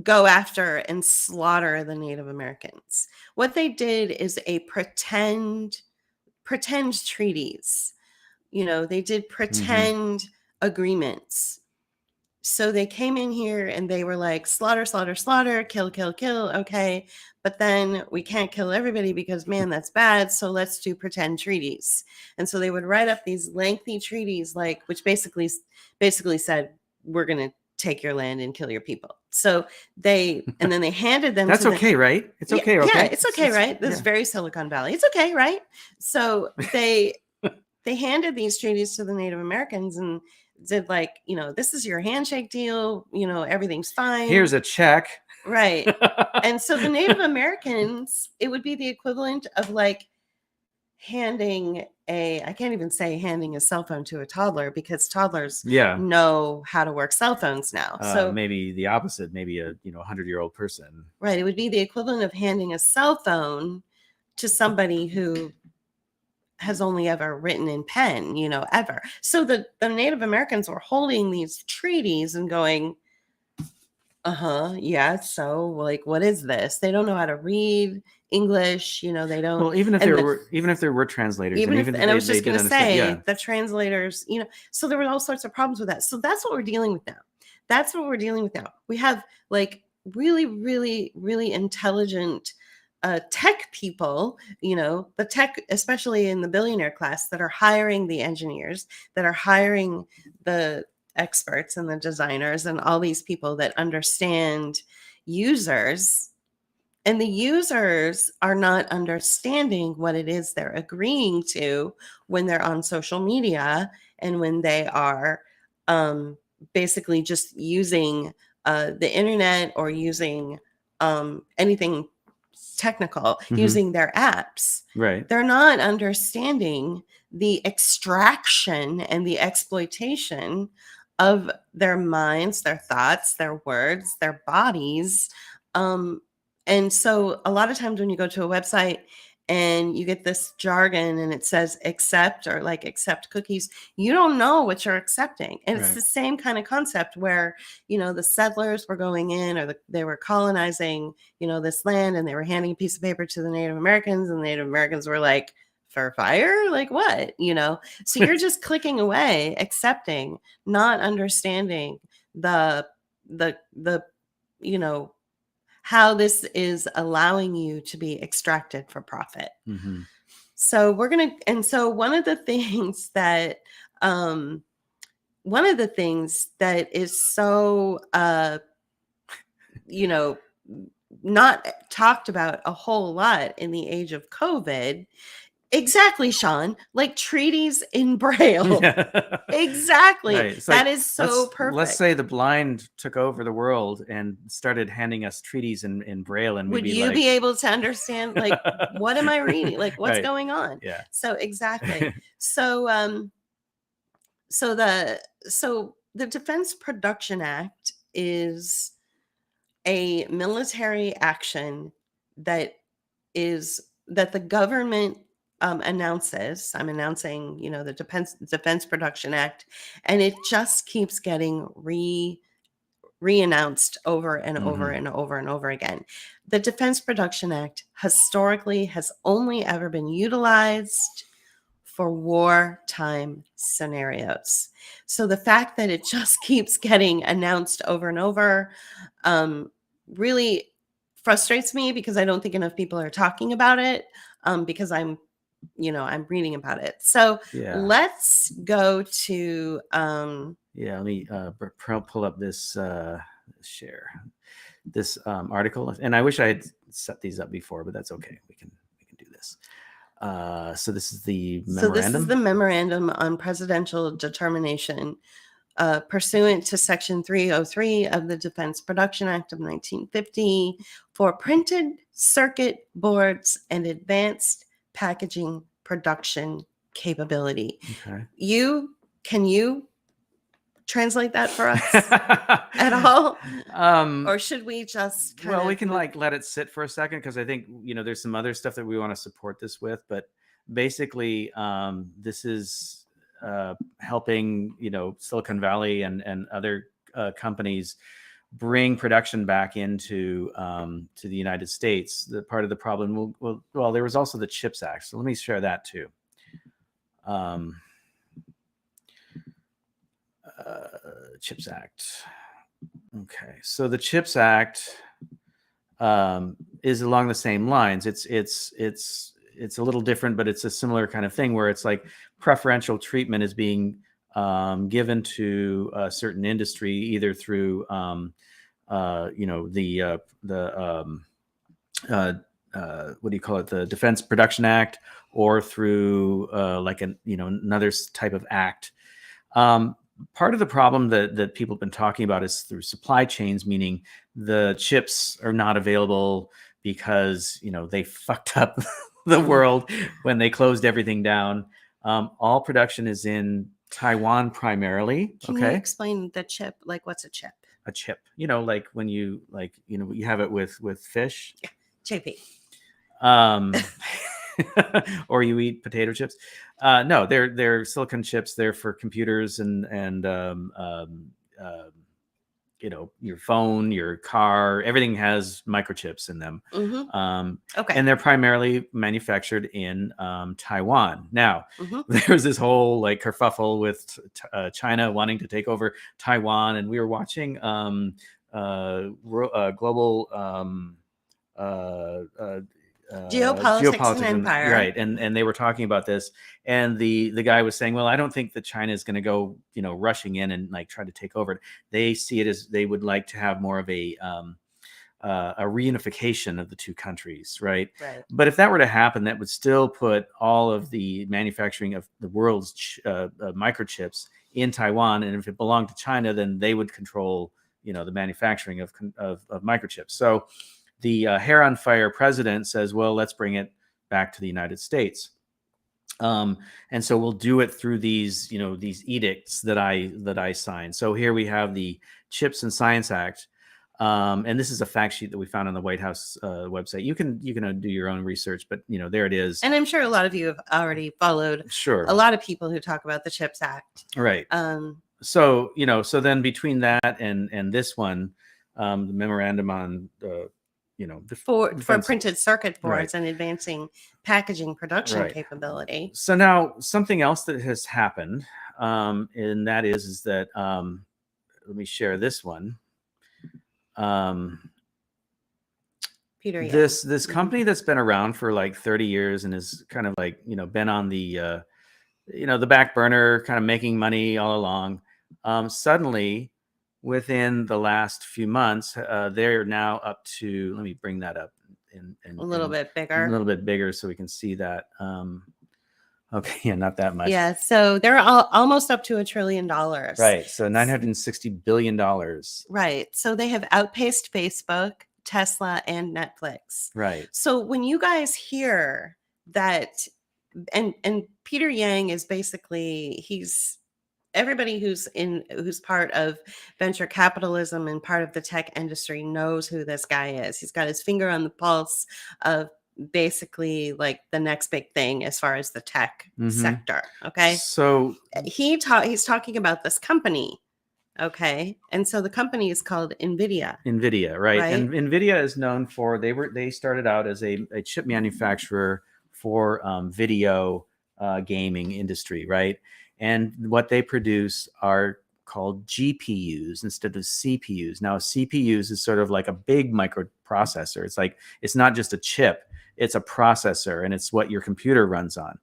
S2: go after and slaughter the Native Americans. What they did is a pretend treaties. You know, they did pretend agreements. So they came in here and they were like, slaughter, slaughter, slaughter, kill, kill, kill. Okay. But then we can't kill everybody because, man, that's bad. So let's do pretend treaties. And so they would write up these lengthy treaties, like, which basically said, we're going to take your land and kill your people. So and then they handed them
S1: That's
S2: to
S1: okay, right? It's okay, okay?
S2: Yeah, it's okay, right? This is very Silicon Valley. It's okay, right? So they handed these treaties to the Native Americans and did like, you know, this is your handshake deal, you know, everything's fine.
S1: Here's a check.
S2: Right. And so the Native Americans, it would be the equivalent of like handing I can't even say handing a cell phone to a toddler, because toddlers know how to work cell phones now. So
S1: maybe the opposite, maybe a 100-year-old person.
S2: Right. It would be the equivalent of handing a cell phone to somebody who has only ever written in pen, you know, ever. So the Native Americans were holding these treaties and going, yeah, so like, what is this? They don't know how to read English, you know, they don't.
S1: Well, even if there were translators,
S2: I was just going to say the translators, you know, so there were all sorts of problems with that. So that's what we're dealing with now. We have like really, really, really intelligent tech people, you know, the tech, especially in the billionaire class, that are hiring the engineers, that are hiring the experts and the designers and all these people that understand users. And the users are not understanding what it is they're agreeing to when they're on social media and when they are basically just using the internet or using anything technical, using their apps.
S1: Right.
S2: They're not understanding the extraction and the exploitation of their minds, their thoughts, their words, their bodies. And so a lot of times when you go to a website and you get this jargon and it says accept or like accept cookies, you don't know what you're accepting. And it's the same kind of concept where, you know, the settlers were going in or they were colonizing, you know, this land, and they were handing a piece of paper to the Native Americans, and the Native Americans were like, for fire? Like what? You know, so you're just clicking away, accepting, not understanding the, you know, how this is allowing you to be extracted for profit. So so one of the things that is so, you know, not talked about a whole lot in the age of COVID. Exactly, Sean. Like treaties in Braille. Exactly.
S1: Right.
S2: That is so perfect.
S1: Let's say the blind took over the world and started handing us treaties in Braille, and
S2: would you be able to understand, like, what am I reading? Like, what's going on?
S1: Yeah.
S2: So exactly. So so the Defense Production Act is a military action that the government announces. I'm announcing, you know, the Defense Production Act, and it just keeps getting re-announced over and over and over and over again. The Defense Production Act historically has only ever been utilized for wartime scenarios. So the fact that it just keeps getting announced over and over really frustrates me, because I don't think enough people are talking about it, because I'm reading about it. So let's go to
S1: let me pull up this this article, and I wish I had set these up before, but that's okay. We can do this. So this is the memorandum.
S2: So this is the memorandum on presidential determination pursuant to Section 303 of the Defense Production Act of 1950 for printed circuit boards and advanced packaging production capability.
S1: Okay.
S2: Can you translate that for us at all? Or should we just
S1: we can let it sit for a second, because I think, you know, there's some other stuff that we want to support this with, but basically this is helping, Silicon Valley and other companies bring production back into to the United States. The part of the problem, well, there was also the CHIPS Act. So let me share that too. CHIPS Act. Okay, so the CHIPS Act is along the same lines. It's a little different, but it's a similar kind of thing where it's like preferential treatment is being given to a certain industry, either through what do you call it, the Defense Production Act, or through another type of act. Part of the problem that people have been talking about is through supply chains, meaning the chips are not available because they fucked up the world when they closed everything down. All production is in Taiwan primarily.
S2: Can you explain the chip? Like, what's a chip?
S1: A chip, like when you you have it with fish.
S2: Yeah. JP.
S1: Or you eat potato chips. No, they're silicon chips. They're for computers and your phone, your car, everything has microchips in them.
S2: Okay.
S1: And they're primarily manufactured in Taiwan. Now, there's this whole kerfuffle with China wanting to take over Taiwan, and we were watching global
S2: geopolitics and empire,
S1: right? And they were talking about this, and the guy was saying, well, I don't think that China is going to go rushing in and try to take over it. They see it as they would like to have more of a reunification of the two countries, right? But if that were to happen, that would still put all of the manufacturing of the world's microchips in Taiwan, and if it belonged to China, then they would control the manufacturing of microchips. So the hair on fire president says, well, let's bring it back to the United States. And so we'll do it through these edicts that I signed. So here we have the Chips and Science Act. And this is a fact sheet that we found on the White House website. You can do your own research, but there it is.
S2: And I'm sure a lot of you have already followed.
S1: Sure.
S2: A lot of people who talk about the CHIPS Act.
S1: Right. So then between that and this one, the memorandum on
S2: for printed circuit boards, right, and advancing packaging production, right, capability.
S1: So now something else that has happened, and that is that let me share this one.
S2: Peter,
S1: this company that's been around for like 30 years and is kind of been on the the back burner, kind of making money all along. Suddenly, within the last few months, they're now up to, let me bring that up in
S2: a little bit bigger
S1: so we can see that. Okay, yeah, not that much.
S2: Yeah, so they're almost up to $1 trillion.
S1: Right, so $960 billion.
S2: Right, so they have outpaced Facebook, Tesla, and Netflix.
S1: Right.
S2: So when you guys hear that, and Peter Yang is basically, everybody who's part of venture capitalism and part of the tech industry knows who this guy is. He's got his finger on the pulse of basically the next big thing as far as the tech sector. Okay.
S1: So
S2: he's talking about this company. Okay. And so the company is called Nvidia.
S1: Nvidia, right? And Nvidia is known for, they started out as a chip manufacturer for video gaming industry, right? And what they produce are called GPUs instead of CPUs. Now, CPUs is sort of like a big microprocessor. It's not just a chip, it's a processor, and it's what your computer runs on.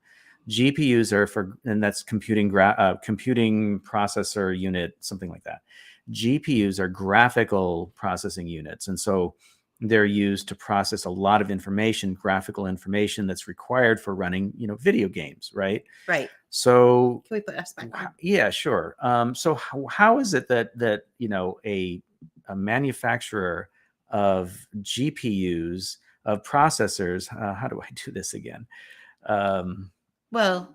S1: GPUs are and that's computing processor unit, something like that. GPUs are graphical processing units. And so they're used to process a lot of information, graphical information that's required for running, video games, right?
S2: Right.
S1: So
S2: can we put us back on?
S1: Yeah, sure. So how is it that a manufacturer of GPUs, of processors, how do I do this again?
S2: Well,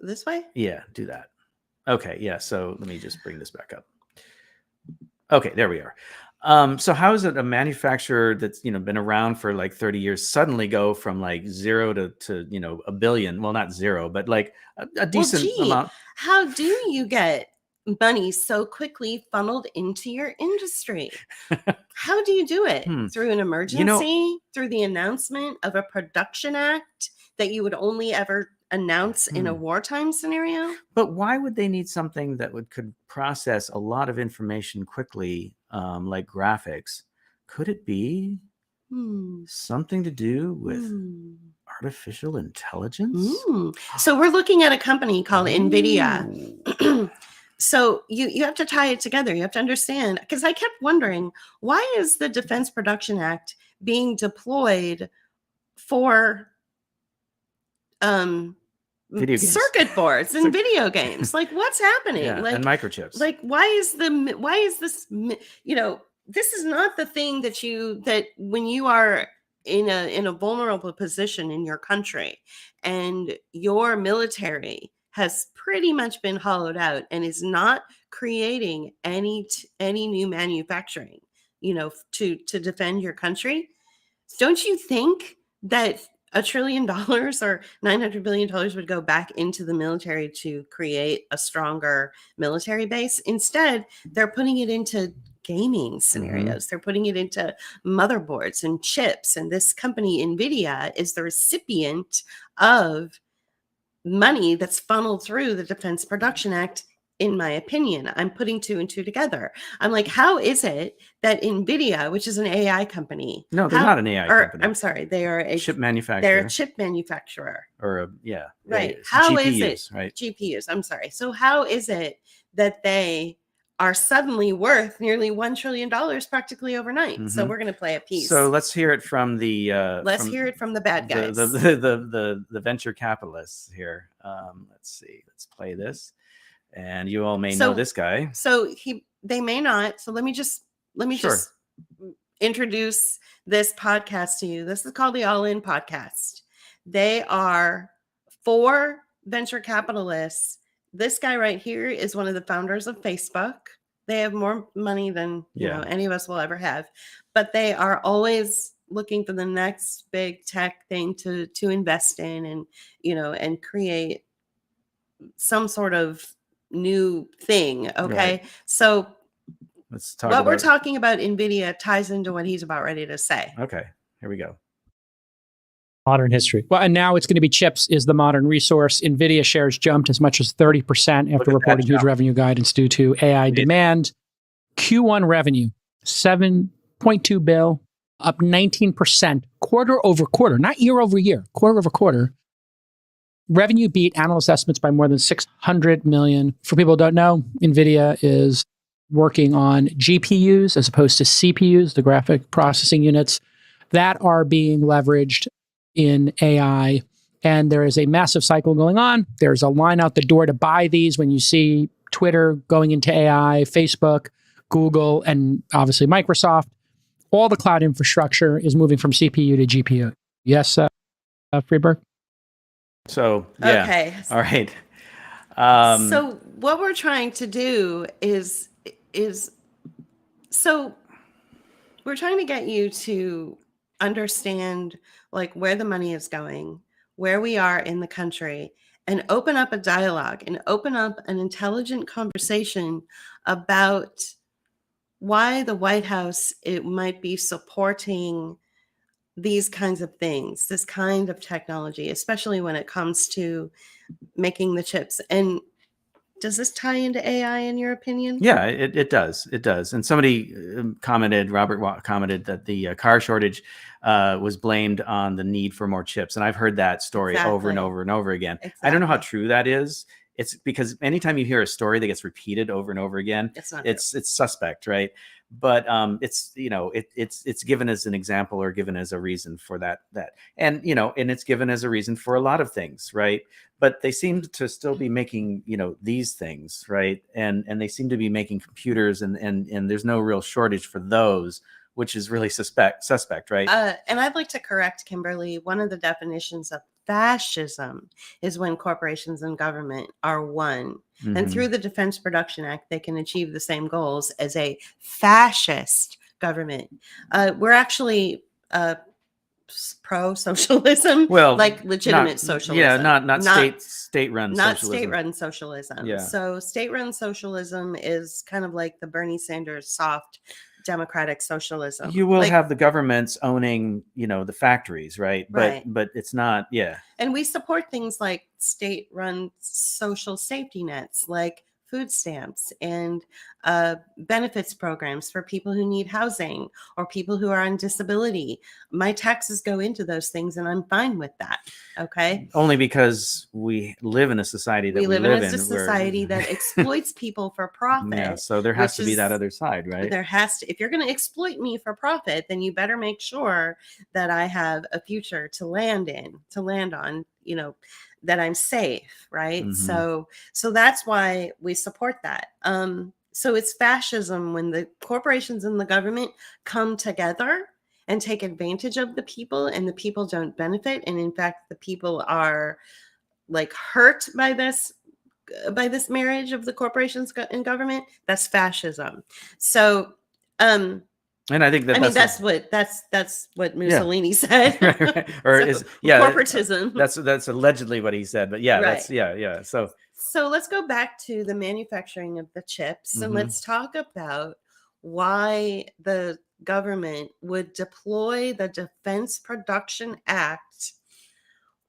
S2: this way?
S1: Yeah, do that. Okay, yeah. So let me just bring this back up. Okay, there we are. So how is it a manufacturer that's, been around for like 30 years suddenly go from like zero to a billion? Well, not zero, but like a decent amount.
S2: How do you get money so quickly funneled into your industry? How do you do it? Through an emergency? Through the announcement of a production act that you would only ever announce in a wartime scenario?
S1: But why would they need something that could process a lot of information quickly, like graphics? Could it be something to do with artificial intelligence?
S2: So we're looking at a company called Nvidia. So you have to tie it together. You have to understand, because I kept wondering, why is the Defense Production Act being deployed for circuit boards and video games? Like, what's happening?
S1: Yeah,
S2: like,
S1: and microchips.
S2: Like, why is this, this is not the thing that when you are in a vulnerable position in your country and your military has pretty much been hollowed out and is not creating any new manufacturing, to defend your country. Don't you think that $1 trillion or $900 billion would go back into the military to create a stronger military base? Instead, they're putting it into gaming scenarios. They're putting it into motherboards and chips. And this company, Nvidia, is the recipient of money that's funneled through the Defense Production Act. In my opinion, I'm putting 2 and 2 together. I'm like, how is it that Nvidia, which is an AI company?
S1: No, they're not an AI company.
S2: I'm sorry, they are a
S1: chip manufacturer.
S2: They're a chip manufacturer.
S1: Or
S2: right. How
S1: GPUs,
S2: is it?
S1: Right.
S2: GPUs. I'm sorry. So how is it that they are suddenly worth nearly $1 trillion practically overnight? So we're going to play a piece.
S1: So let's hear it from the
S2: hear it from the bad guys.
S1: The venture capitalists here. Let's see. Let's play this. And you all may know this guy.
S2: So they may not. So let me just introduce this podcast to you. This is called the All In Podcast. They are 4 venture capitalists. This guy right here is one of the founders of Facebook. They have more money than any of us will ever have, but they are always looking for the next big tech thing to invest in, and and create some sort of new thing. Okay. Right. So
S1: let's talk
S2: what we're talking about Nvidia ties into what he's about ready to say.
S1: Okay, here we go.
S5: Modern history. Well, and now it's going to be chips is the modern resource. Nvidia shares jumped as much as 30% after reporting huge revenue guidance due to AI demand. Q1 revenue, $7.2 billion, up 19% quarter over quarter, not year over year, quarter over quarter. Revenue beat analyst estimates by more than $600 million. For people who don't know, Nvidia is working on GPUs as opposed to CPUs, the graphic processing units, that are being leveraged in AI. And there is a massive cycle going on. There's a line out the door to buy these when you see Twitter going into AI, Facebook, Google, and obviously Microsoft. All the cloud infrastructure is moving from CPU to GPU. Yes, Freeberg?
S2: So, yeah. Okay.
S1: All right.
S2: So what we're trying to do is we're trying to get you to understand like where the money is going, where we are in the country, and open up a dialogue and open up an intelligent conversation about why the White House it might be supporting these kinds of things, this kind of technology, especially when it comes to making the chips. And does this tie into AI in your opinion?
S1: Yeah, it does. It does. And somebody commented, Robert commented that the car shortage was blamed on the need for more chips. And I've heard that story over and over and over again. Exactly. I don't know how true that is. It's because anytime you hear a story that gets repeated over and over again, it's suspect, right? But it's it's given as an example or given as a reason for that and and it's given as a reason for a lot of things, right? But they seem to still be making these things, right? And they seem to be making computers and there's no real shortage for those, which is really suspect, right?
S2: And I'd like to correct Kimberly. One of the definitions of fascism is when corporations and government are one. And through the Defense Production Act, they can achieve the same goals as a fascist government. We're actually pro-socialism,
S1: Well,
S2: like legitimate
S1: not,
S2: socialism.
S1: yeah, not state-run
S2: not
S1: socialism.
S2: state-run socialism.
S1: Yeah.
S2: So state-run socialism is kind of like the Bernie Sanders soft democratic socialism.
S1: You will
S2: Like,
S1: have the governments owning, the factories, right?
S2: Right.
S1: But it's not, yeah.
S2: and we support things like state-run social safety nets, like food stamps and benefits programs for people who need housing or people who are on disability. My taxes go into those things, and I'm fine with that. Okay.
S1: Only because we live in a society that
S2: We live in a
S1: where-
S2: society that exploits people for profit.
S1: Yeah, so there has
S2: which
S1: to be that
S2: is-
S1: other side, right?
S2: There has to, if you're going to exploit me for profit, then you better make sure that I have a future to land on, that I'm safe, right?
S1: Mhm.
S2: So that's why we support that. So it's fascism when the corporations and the government come together and take advantage of the people, and the people don't benefit, and in fact the people are like hurt by this marriage of the corporations and government. That's fascism. So
S1: And I think that
S2: I mean
S1: that's
S2: that's what Mussolini said.
S1: right. Or
S2: So,
S1: is yeah
S2: corporatism.
S1: That's allegedly what he said, but yeah, that's
S2: Right.
S1: yeah. So
S2: So let's go back to the manufacturing of the chips, and
S1: Mhm.
S2: let's talk about why the government would deploy the Defense Production Act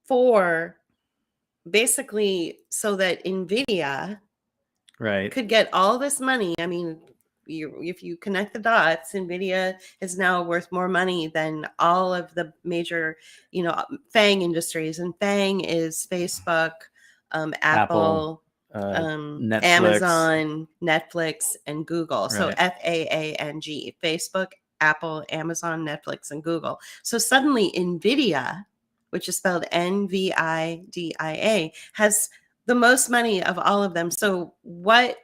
S2: for basically so that Nvidia
S1: right.
S2: could get all this money. I mean, if you connect the dots, Nvidia is now worth more money than all of the major, FANG industries, and FANG is Facebook, Apple,
S1: Netflix.
S2: Amazon, Netflix, and Google. So
S1: Right.
S2: FAANG, Facebook, Apple, Amazon, Netflix, and Google. So suddenly Nvidia, which is spelled Nvidia, has the most money of all of them. So what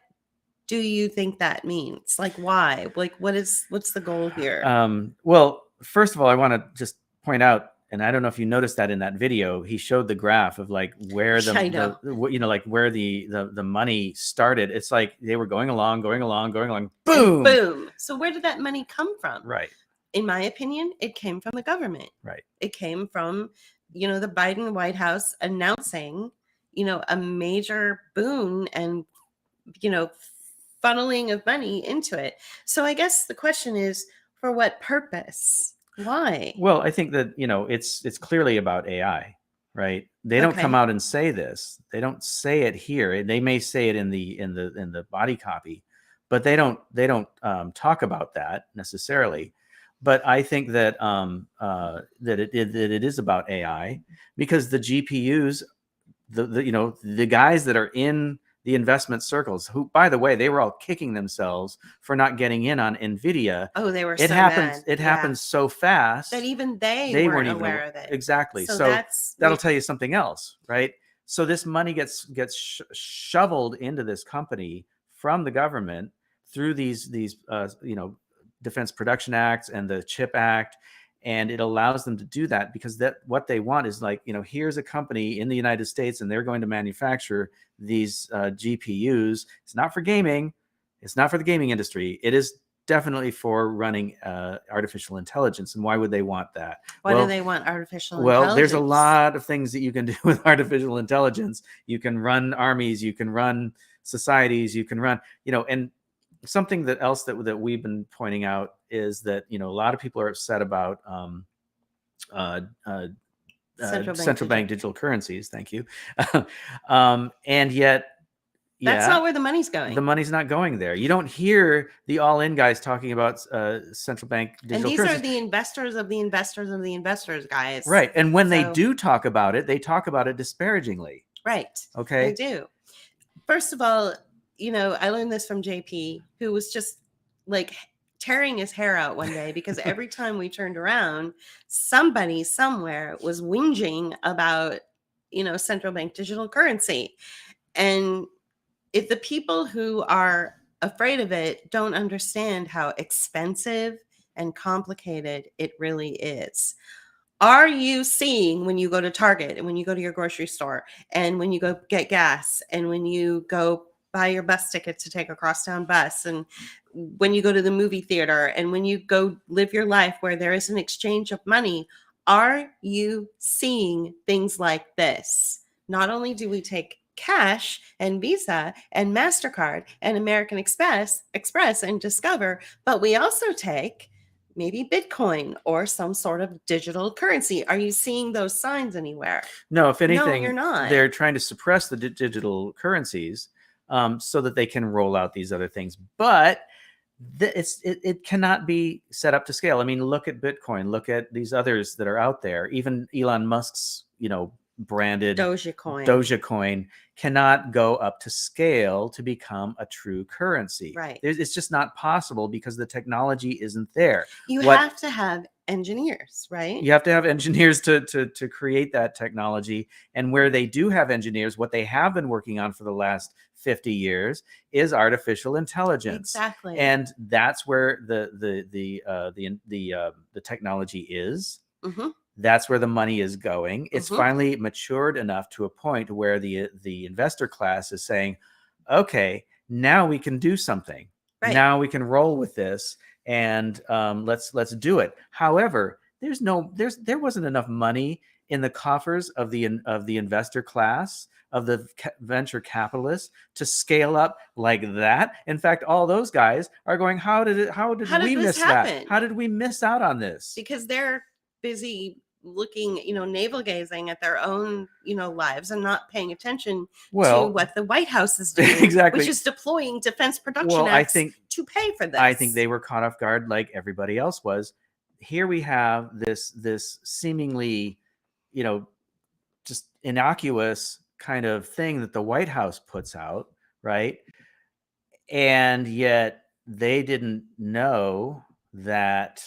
S2: do you think that means? Like, why? Like, what's the goal here?
S1: Well, first of all, I want to just point out, and I don't know if you noticed that in that video, he showed the graph of like where
S2: I know.
S1: like where the money started. It's like they were going along,
S2: And
S1: boom.
S2: boom. So where did that money come from?
S1: Right.
S2: In my opinion, it came from the government.
S1: Right.
S2: It came from, the Biden White House announcing, a major boon and, funneling of money into it. So I guess the question is, for what purpose? Why?
S1: Well, I think that, it's clearly about AI, right? They don't come
S2: Okay.
S1: out and say this. They don't say it here. They may say it in the body copy, but they don't talk about that necessarily. But I think that that it is about AI, because the GPUs, the guys that are in the investment circles, who, by the way, they were all kicking themselves for not getting in on Nvidia.
S2: Oh, they were
S1: It
S2: so
S1: happens.
S2: mad.
S1: It
S2: Yeah.
S1: happens so fast
S2: That even they
S1: weren't
S2: weren't
S1: even
S2: aware of it.
S1: Exactly.
S2: So
S1: So that'll tell you something else, right? So this money gets shoveled into this company from the government through these Defense Production Acts and the Chip Act, and it allows them to do that because that what they want is like, here's a company in the United States and they're going to manufacture these GPUs. It's not for gaming. It's not for the gaming industry. It is definitely for running artificial intelligence. And why would they want that?
S2: Why do they want artificial intelligence?
S1: Well, there's a lot of things that you can do with artificial intelligence. You can run armies, you can run societies, you can run, and something else that we've been pointing out is that, a lot of people are upset about central bank digital currencies. Thank you. And yet,
S2: that's not where the money's going.
S1: The money's not going there. You don't hear the all-in guys talking about central bank digital currencies.
S2: And these are the investors of the investors of the investors, guys.
S1: Right. And when they do talk about it, they talk about it disparagingly.
S2: Right.
S1: Okay.
S2: They do. First of all, I learned this from JP, who was just like tearing his hair out one day because every time we turned around, somebody somewhere was whinging about, central bank digital currency. And if the people who are afraid of it don't understand how expensive and complicated it really is. Are you seeing when you go to Target and when you go to your grocery store and when you go get gas and when you go buy your bus ticket to take a crosstown bus, and when you go to the movie theater, and when you go live your life where there is an exchange of money, are you seeing things like this? Not only do we take cash and Visa and MasterCard and American Express and Discover, but we also take maybe Bitcoin or some sort of digital currency. Are you seeing those signs anywhere?
S1: No, if anything,
S2: you're not.
S1: They're trying to suppress the digital currencies so that they can roll out these other things. But it cannot be set up to scale. I mean, look at Bitcoin, look at these others that are out there. Even Elon Musk's, branded Dogecoin cannot go up to scale to become a true currency.
S2: Right.
S1: It's just not possible because the technology isn't there.
S2: You have to have engineers, right?
S1: You have to have engineers to create that technology. And where they do have engineers, what they have been working on for the last 50 years is artificial intelligence.
S2: Exactly.
S1: And that's where the technology is.
S2: Mm-hmm.
S1: That's where the money is going. It's finally matured enough to a point where the investor class is saying, okay, now we can do something. Right. Now we can roll with this, and let's do it. However, there wasn't enough money in the coffers of the investor class, of the venture capitalists, to scale up like that. In fact, all those guys are going, how did we miss that? How did we miss out on this?
S2: Because they're busy looking, navel gazing at their own, lives, and not paying attention to what the White House is doing,
S1: exactly,
S2: which is deploying Defense Production Acts to pay for this.
S1: I think they were caught off guard like everybody else was. Here we have this seemingly, just innocuous kind of thing that the White House puts out, right? And yet they didn't know that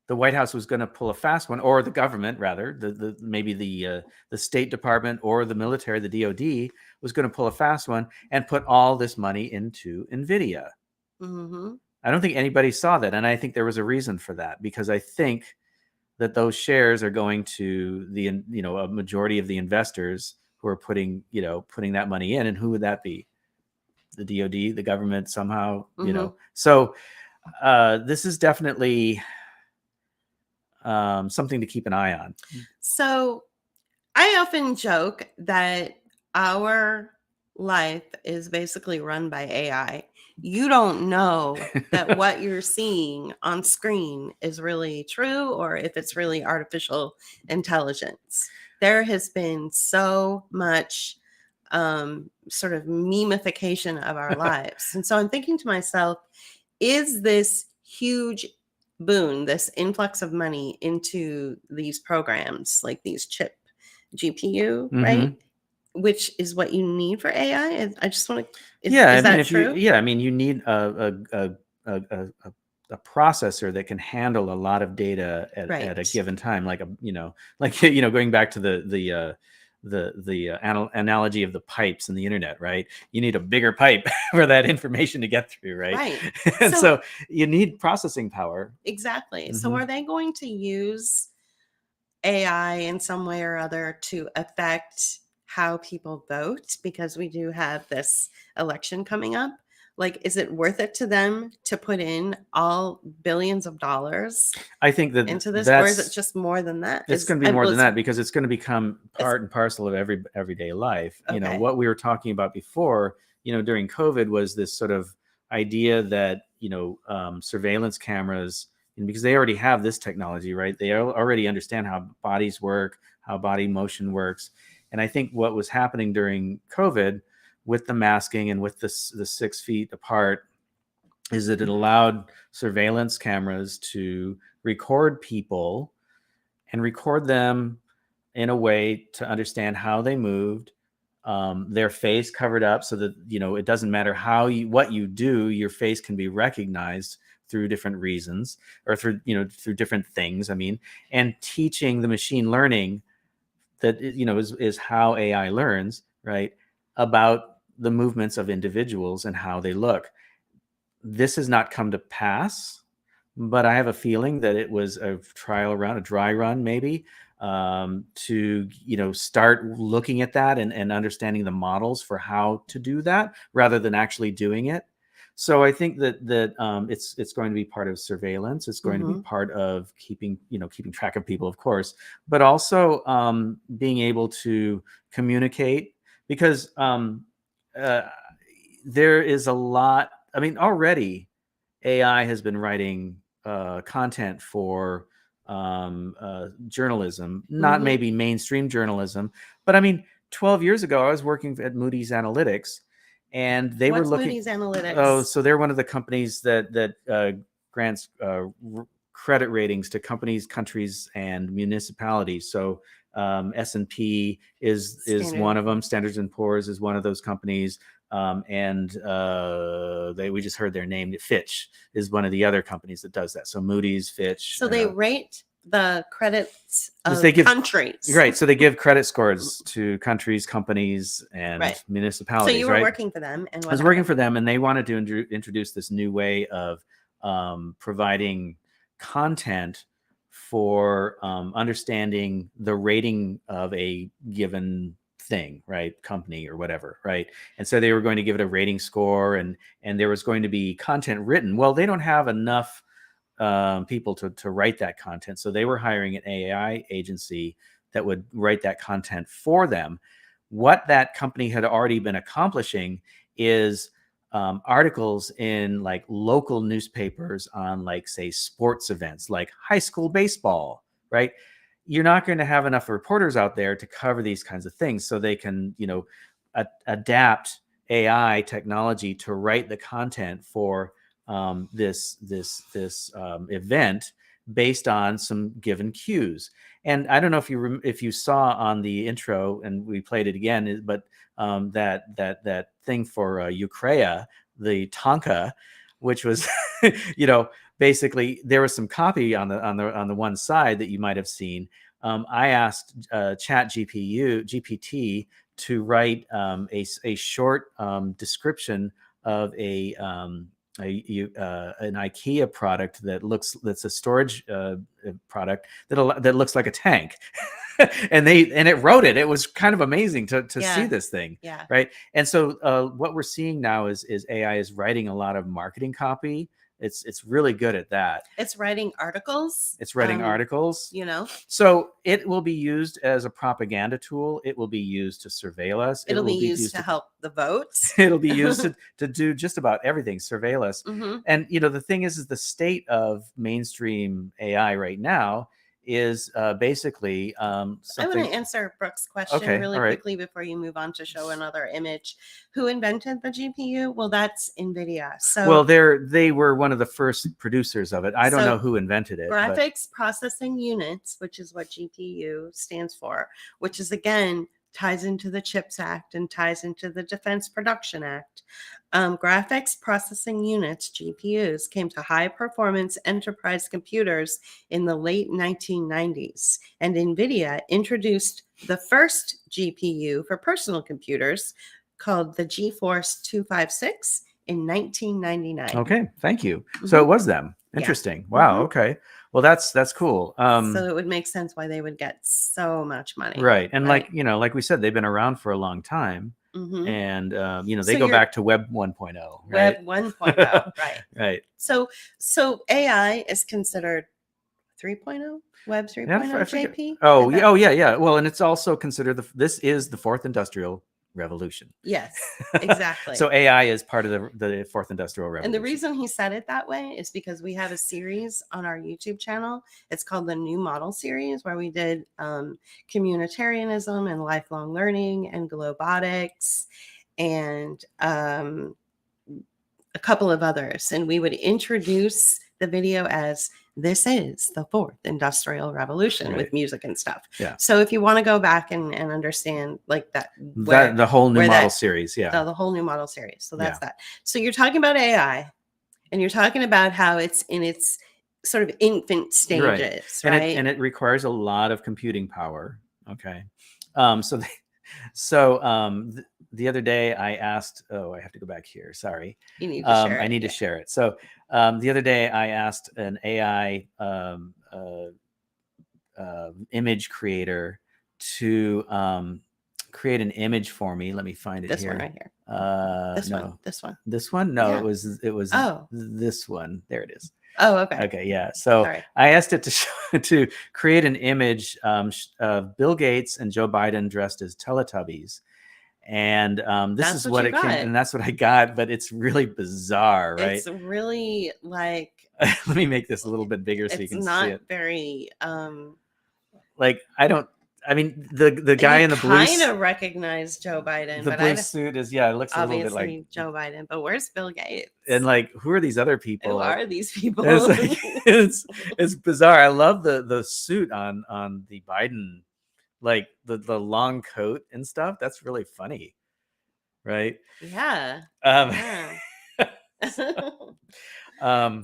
S1: the White House was going to pull a fast one, or the government rather, maybe the State Department or the military, the DOD, was going to pull a fast one and put all this money into Nvidia.
S2: Mm-hmm.
S1: I don't think anybody saw that, and I think there was a reason for that, because I think that those shares are going to a majority of the investors who are putting that money in. And who would that be? The DOD, the government, somehow, So this is definitely something to keep an eye on.
S2: So I often joke that our life is basically run by AI. You don't know that what you're seeing on screen is really true, or if it's really artificial intelligence. There has been so much sort of memification of our lives. And so I'm thinking to myself, is this huge boon, this influx of money into these programs, like these chip GPU, right? Which is what you need for AI. I just want to. Is that true?
S1: You need a processor that can handle a lot of data at a given time, going back to the analogy of the pipes in the internet, right? You need a bigger pipe for that information to get through, right?
S2: Right.
S1: And so you need processing power.
S2: Exactly. So are they going to use AI in some way or other to affect how people vote? Because we do have this election coming up. Like, is it worth it to them to put in all billions of dollars?
S1: I think that
S2: into this, or is it just more than that?
S1: It's going to be more than that, because it's going to become part and parcel of everyday life.
S2: Okay.
S1: What we were talking about before, during COVID, was this sort of idea that surveillance cameras, because they already have this technology, right? They already understand how bodies work, how body motion works. And I think what was happening during COVID with the masking and with the 6 feet apart is that it allowed surveillance cameras to record people and record them in a way to understand how they moved, their face covered up so that, it doesn't matter what you do, your face can be recognized through different reasons, or through different things. And teaching the machine learning that, is how AI learns, right? About the movements of individuals and how they look. This has not come to pass, but I have a feeling that it was a trial run, a dry run, maybe, to start looking at that and understanding the models for how to do that rather than actually doing it. So I think that it's going to be part of surveillance. It's going to be part of keeping track of people, of course, but also being able to communicate, because there is a lot. I mean, already AI has been writing content for journalism, not maybe mainstream journalism, but I mean, 12 years ago, I was working at Moody's Analytics, and they were looking.
S2: Moody's Analytics?
S1: Oh, so they're one of the companies that grants credit ratings to companies, countries, and municipalities. So S&P is one of them. Standards and Poor's is one of those companies. And we just heard their name. Fitch is one of the other companies that does that. So Moody's, Fitch.
S2: So they rate the credits of countries.
S1: Right. So they give credit scores to countries, companies, and municipalities.
S2: So you were working for them. And
S1: I was working for them, and they wanted to introduce this new way of providing content for understanding the rating of a given thing, right? Company or whatever, right? And so they were going to give it a rating score, and there was going to be content written. Well, they don't have enough people to write that content, so they were hiring an AI agency that would write that content for them. What that company had already been accomplishing is articles in like local newspapers on, like, say, sports events like high school baseball, right? You're not going to have enough reporters out there to cover these kinds of things, so they can, adapt AI technology to write the content for this event based on some given cues. And I don't know if you saw on the intro, and we played it again, but that thing for Ukraine, the Tonka, which was basically there was some copy on the one side that you might have seen. I asked Chat GPT to write a short description of an IKEA product that's a storage product that looks like a tank. and it wrote it. It was kind of amazing to see this thing.
S2: Yeah.
S1: Right. And so what we're seeing now is AI is writing a lot of marketing copy. It's really good at that.
S2: It's writing articles.
S1: So it will be used as a propaganda tool. It will be used to surveil us.
S2: It'll be used to help the votes.
S1: It'll be used to do just about everything, surveil us. And the thing is the state of mainstream AI right now is basically something.
S2: I want to answer Brooke's question really quickly before you move on to show another image. Who invented the GPU? Well, that's Nvidia. So
S1: they were one of the first producers of it. I don't know who invented it.
S2: Graphics processing units, which is what GPU stands for, which is, again, ties into the CHIPS Act and ties into the Defense Production Act. Graphics processing units, GPUs, came to high-performance enterprise computers in the late 1990s, and Nvidia introduced the first GPU for personal computers called the GeForce 256 in 1999.
S1: Okay, thank you. So it was them. Interesting. Yeah. Wow. Okay. Well, that's cool.
S2: So it would make sense why they would get so much money.
S1: Right. And like we said, they've been around for a long time. And they go back to Web 1.0. Right?
S2: Web 1.0. Right.
S1: Right.
S2: So AI is considered 3.0, Web 3.0, JP.
S1: Oh yeah. Well, and it's also considered this is the fourth industrial revolution.
S2: Yes, exactly.
S1: So AI is part of the fourth industrial revolution.
S2: And the reason he said it that way is because we have a series on our YouTube channel. It's called the New Model Series, where we did communitarianism and lifelong learning and globotics and a couple of others. And we would introduce the video as this is the fourth industrial revolution with music and stuff.
S1: Yeah.
S2: So if you want to go back and understand like that
S1: the whole new model series. Yeah.
S2: The whole new model series. So that's that. So you're talking about AI and you're talking about how it's in its sort of infant stages, right?
S1: And it requires a the other day I asked, oh, I have to go back here. Sorry.
S2: You need to share it.
S1: I need to share it. So the other day I asked an AI image creator to create an image for me. Let me find it
S2: This
S1: here.
S2: one right here.
S1: This
S2: no.
S1: one.
S2: This one.
S1: This one? No,
S2: Yeah.
S1: it was
S2: Oh.
S1: this one. There it is.
S2: Oh, okay.
S1: Okay, yeah. So
S2: Sorry.
S1: I asked it to create an image of Bill Gates and Joe Biden dressed as Teletubbies. And this
S2: That's
S1: is
S2: what
S1: what
S2: you
S1: it came,
S2: got.
S1: and that's what I got, but it's really bizarre, right?
S2: It's really like
S1: Let me make this a little bit bigger so you
S2: it's
S1: can see
S2: not
S1: it.
S2: very
S1: Like I mean the guy in the blue
S2: kind of recognize Joe Biden,
S1: the
S2: but
S1: blue suit is it looks a little bit
S2: obviously
S1: like
S2: Joe Biden. But where's Bill Gates?
S1: and like who are these other people?
S2: Who
S1: Like,
S2: are these people?
S1: it's like it's bizarre. I love the suit on the Biden, like the long coat and stuff. That's really funny, right?
S2: Yeah.
S1: Yeah.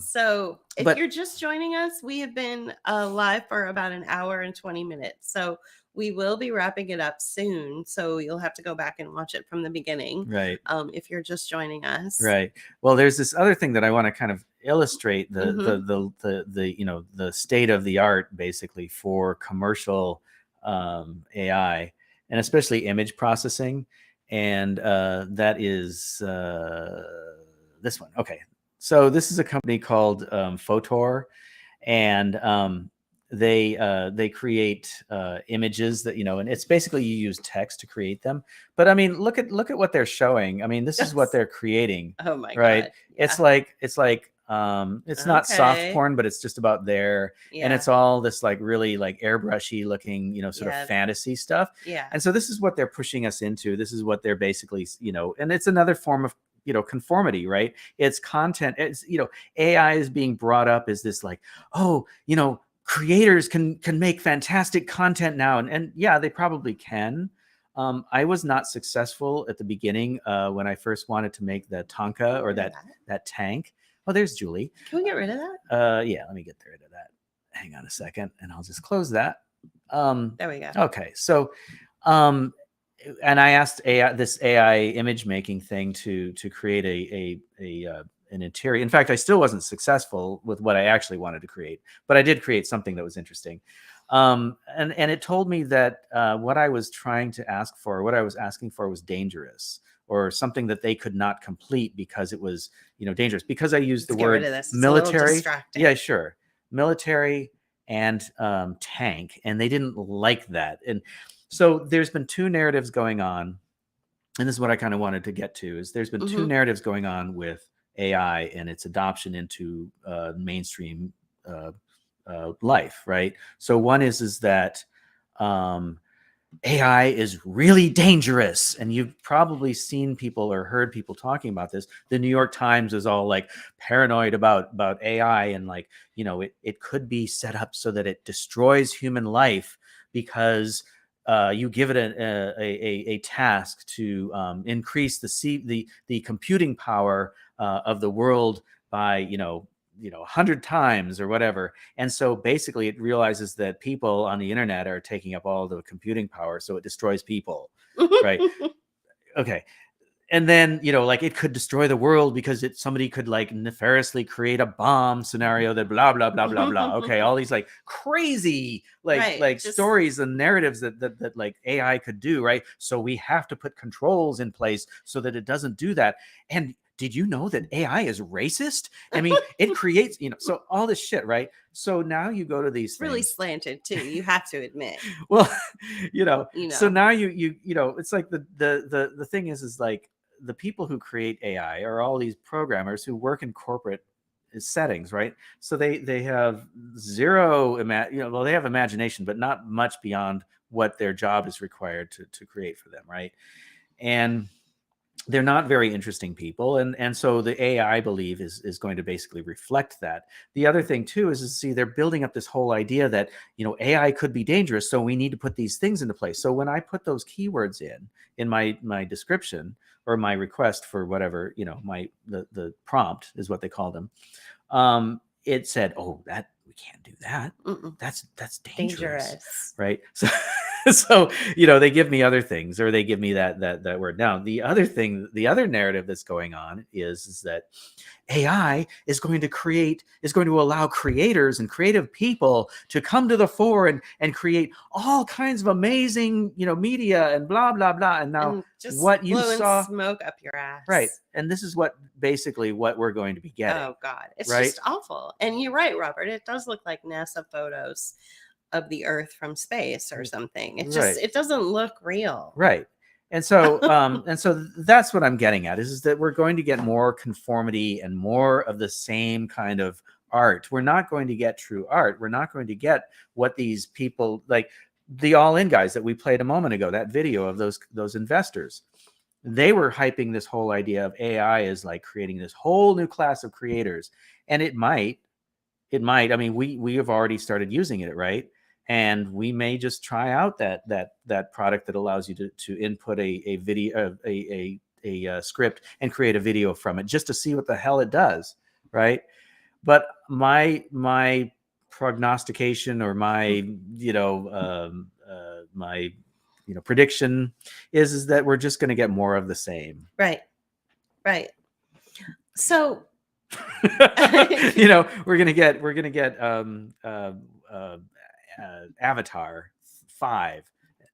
S2: So if
S1: but-
S2: you're just joining us, we have been live for about an hour and 20 minutes. So we will be wrapping it up soon. So you'll have to go back and watch it from the beginning.
S1: Right.
S2: If you're just joining us.
S1: Right. Well, there's this other thing that I want to kind of illustrate the the state of the art basically for commercial AI and especially image processing. And that is this one. Okay. So this is a company called Photor, and they create images that and it's basically you use text to create them. But I mean, look at what they're showing. I mean, this is what they're creating.
S2: Oh my
S1: right?
S2: God. Yeah.
S1: It's like it's not soft
S2: Okay.
S1: porn, but it's just about there,
S2: Yeah.
S1: and it's all this like really like airbrushy looking sort
S2: Yeah.
S1: of fantasy stuff.
S2: Yeah.
S1: And so this is what they're pushing us into. This is what they're basically and it's another form of conformity, right? It's content. It's AI is being brought up as this like, oh, creators can make fantastic content now, and yeah, they probably can. I was not successful at the beginning when I first wanted to make the Tonka or that tank. Oh, there's Julie.
S2: Can we get rid of that?
S1: Yeah, let me get rid of that. Hang on a second, and I'll just close that.
S2: There we go.
S1: Okay, so and I asked this AI image making thing to create an interior. In fact, I still wasn't successful with what I actually wanted to create, but I did create something that was interesting. And it told me that what I was trying to ask for, what I was asking for, was dangerous, or something that they could not complete because it was dangerous. Because I used the word military. Yeah, sure, military and tank, and they didn't like that. And so there's been two narratives going on, and this is what I kind of wanted to get to. Is there's been two narratives going on with AI and its adoption into mainstream life, right? So one is that AI is really dangerous, and you've probably seen people or heard people talking about this. The New York Times is all like paranoid about AI, and like it could be set up so that it destroys human life because you give it a task to increase the computing power of the world by 100 times or whatever. And so basically it realizes that people on the internet are taking up all the computing power, so it destroys people. Right. Okay. And then like it could destroy the world because somebody could like nefariously create a bomb scenario that blah blah blah blah blah. Okay, all these like crazy stories and narratives that like AI could do, right? So we have to put controls in place so that it doesn't do that. And did you know that AI is racist? I mean, it creates, so all this shit, right? So now you go to these things.
S2: Really slanted too, you have to admit.
S1: Well, so now you it's like the thing is like the people who create AI are all these programmers who work in corporate settings, right? So they have zero they have imagination, but not much beyond what their job is required to create for them, right? And they're not very interesting people, and so the AI, I believe, is going to basically reflect that. The other thing too is see they're building up this whole idea that AI could be dangerous, so we need to put these things into place. So when I put those keywords in my description or my request for whatever the prompt is what they call them, it said, oh, that we can't do that.
S2: Mm-mm.
S1: That's dangerous,
S2: Dangerous.
S1: right? So So, they give me other things, or they give me that word. Now, the other thing, the other narrative that's going on is that AI is going to allow creators and creative people to come to the fore and create all kinds of amazing, media and blah, blah, blah. And now
S2: And just
S1: what you
S2: blowing
S1: saw,
S2: smoke up your ass.
S1: right. And this is basically what we're going to be getting.
S2: Oh God, it's
S1: right?
S2: just awful. And you're right, Robert. It does look like NASA photos of the Earth from space or something. It just
S1: Right.
S2: it doesn't look real.
S1: Right. And so that's what I'm getting at is that we're going to get more conformity and more of the same kind of art. We're not going to get true art. We're not going to get what these people, like the All In guys that we played a moment ago, that video of those investors. They were hyping this whole idea of AI as like creating this whole new class of creators. And it might. I mean, we have already started using it, right? And we may just try out that product that allows you to input a video, a script, and create a video from it, just to see what the hell it does, right? But my prognostication, or my prediction is that we're just going to get more of the same.
S2: Right. So
S1: we're gonna get Avatar 5,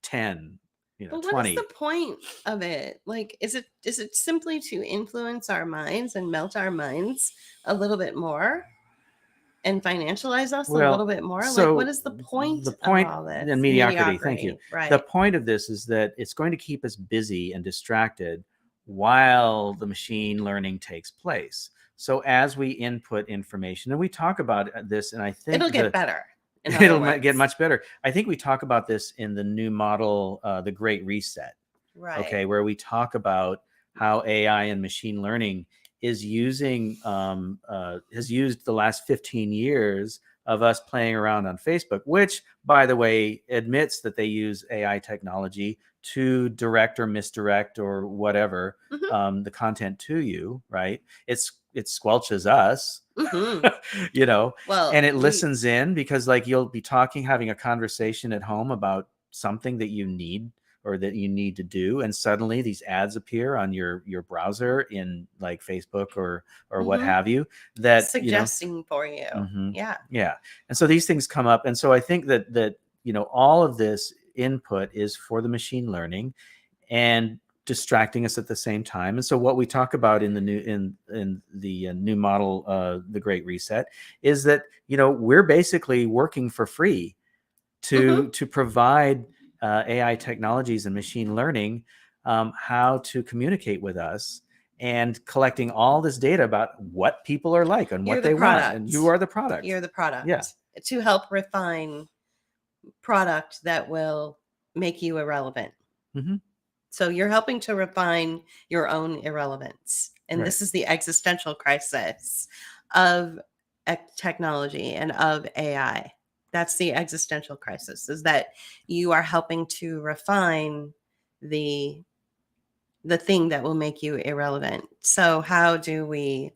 S1: 10,
S2: but
S1: 20.
S2: what is the point of it? Like, is it simply to influence our minds and melt our minds a little bit more and financialize us a little bit more?
S1: So
S2: like, what is the point
S1: of all
S2: this?
S1: And mediocrity. Thank you.
S2: Right.
S1: The point of this is that it's going to keep us busy and distracted while the machine learning takes place. So as we input information, and we talk about this, and I think
S2: it'll get better.
S1: It'll get much better. I think we talk about this in the new model, the Great Reset.
S2: Right.
S1: Okay, where we talk about how AI and machine learning is has used the last 15 years of us playing around on Facebook, which, by the way, admits that they use AI technology to direct or misdirect or whatever the content to you, right? It squelches us,
S2: well,
S1: and it listens in, because like you'll be having a conversation at home about something that you need to do, and suddenly these ads appear on your browser in like Facebook or what have you, that
S2: suggesting for you.
S1: Yeah. And so these things come up, and so I think that all of this input is for the machine learning and distracting us at the same time. And so what we talk about in the new model, the Great Reset, is that we're basically working for free to provide AI technologies and machine learning how to communicate with us, and collecting all this data about what people are like and what they want. And you are the product.
S2: You're the product.
S1: Yeah.
S2: To help refine product that will make you irrelevant. So you're helping to refine your own irrelevance. And this is the existential crisis of technology and of AI. That's the existential crisis, is that you are helping to refine the thing that will make you irrelevant. So how do we,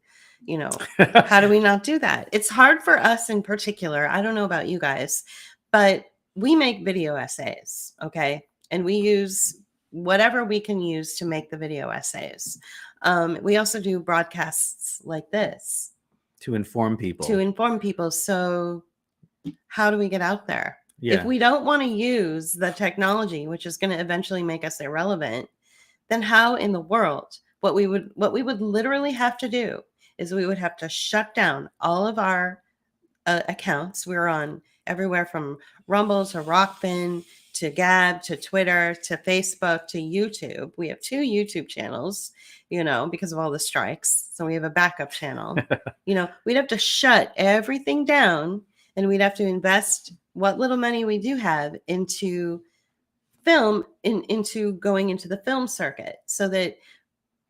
S2: how do we not do that? It's hard for us in particular. I don't know about you guys, but we make video essays, okay? And we use whatever we can use to make the video essays. We also do broadcasts like this
S1: to inform people.
S2: So how do we get out there?
S1: Yeah.
S2: If we don't want to use the technology, which is going to eventually make us irrelevant, then how in the world? What we would literally have to do is we would have to shut down all of our accounts. We're on everywhere from Rumble to Rockfin to Gab to Twitter to Facebook to YouTube. We have 2 YouTube channels, because of all the strikes. So we have a backup channel. We'd have to shut everything down, and we'd have to invest what little money we do have into film, into going into the film circuit, so that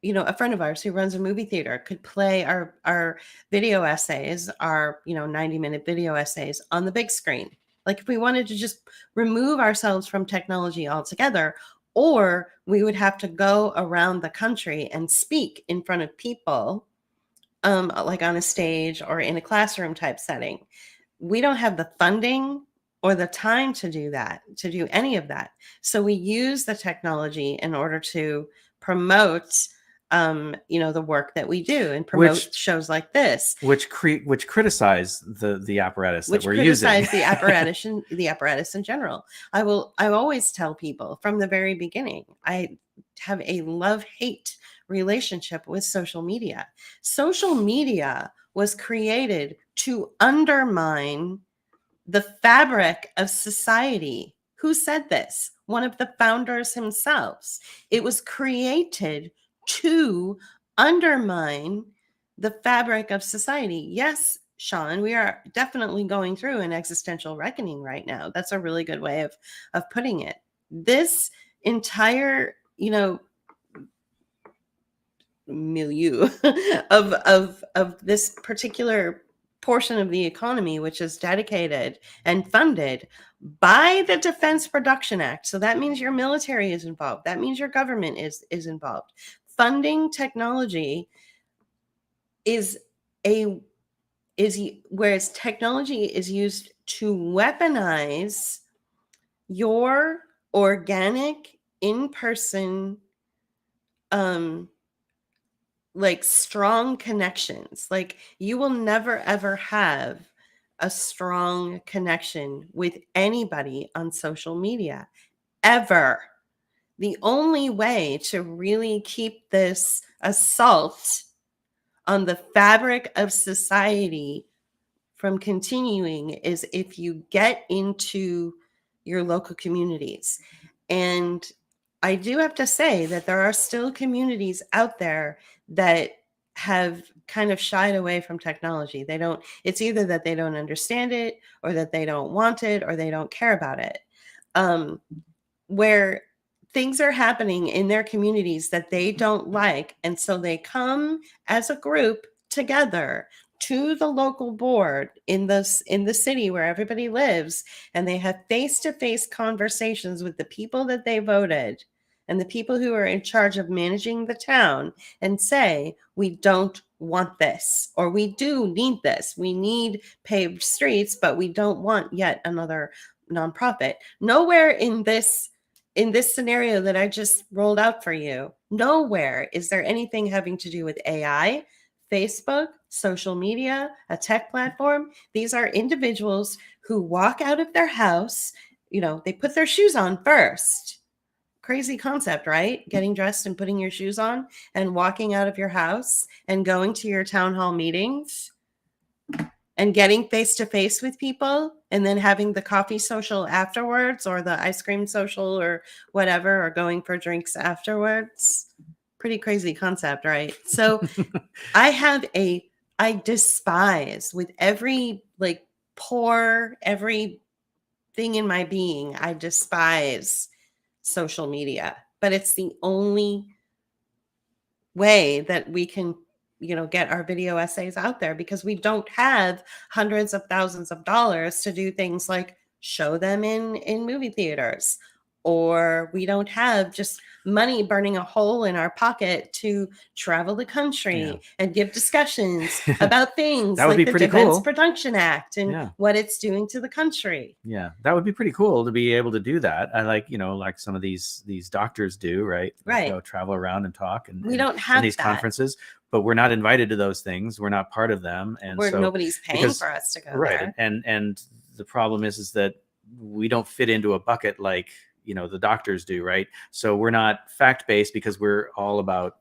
S2: a friend of ours who runs a movie theater could play our video essays, our 90-minute video essays on the big screen. Like, if we wanted to just remove ourselves from technology altogether, or we would have to go around the country and speak in front of people, like on a stage or in a classroom type setting. We don't have the funding or the time to do that, to do any of that. So we use the technology in order to promote, the work that we do and promote shows like this,
S1: which criticize the apparatus
S2: which
S1: that we're using.
S2: criticize the apparatus and the apparatus in general. I always tell people from the very beginning, I have a love-hate relationship with social media. Social media was created to undermine the fabric of society. Who said this? One of the founders himself. It was created to undermine the fabric of society. Yes, Sean, we are definitely going through an existential reckoning right now. That's a really good way of putting it. This entire, milieu of this particular portion of the economy, which is dedicated and funded by the Defense Production Act. So that means your military is involved. That means your government is involved. Funding technology whereas technology is used to weaponize your organic in-person like strong connections. Like you will never ever have a strong connection with anybody on social media ever. The only way to really keep this assault on the fabric of society from continuing is if you get into your local communities. And I do have to say that there are still communities out there that have kind of shied away from technology. It's either that they don't understand it or that they don't want it or they don't care about it. Where things are happening in their communities that they don't like. And so they come as a group together to the local board in the city where everybody lives, and they have face-to-face conversations with the people that they voted and the people who are in charge of managing the town and say, we don't want this, or we do need this. We need paved streets, but we don't want yet another nonprofit. Nowhere in this scenario that I just rolled out for you, nowhere is there anything having to do with AI, Facebook, social media, a tech platform. These are individuals who walk out of their house, they put their shoes on first. Crazy concept, right? Getting dressed and putting your shoes on and walking out of your house and going to your town hall meetings and getting face to face with people and then having the coffee social afterwards or the ice cream social or whatever, or going for drinks afterwards. Pretty crazy concept, right? So I despise with every everything in my being, I despise social media, but it's the only way that we can get our video essays out there, because we don't have hundreds of thousands of dollars to do things like show them in movie theaters, or we don't have just money burning a hole in our pocket to travel the country and give discussions about things
S1: that would
S2: like
S1: be
S2: the
S1: pretty
S2: Defense
S1: cool.
S2: Production Act and what it's doing to the country.
S1: Yeah, that would be pretty cool to be able to do that. I like some of these doctors do, right?
S2: Right.
S1: Go travel around and talk, and
S2: we don't have
S1: these conferences, but we're not invited to those things. We're not part of them, and so
S2: nobody's paying for us to go there.
S1: And the problem is that we don't fit into a bucket like the doctors do, right? So we're not fact-based because we're all about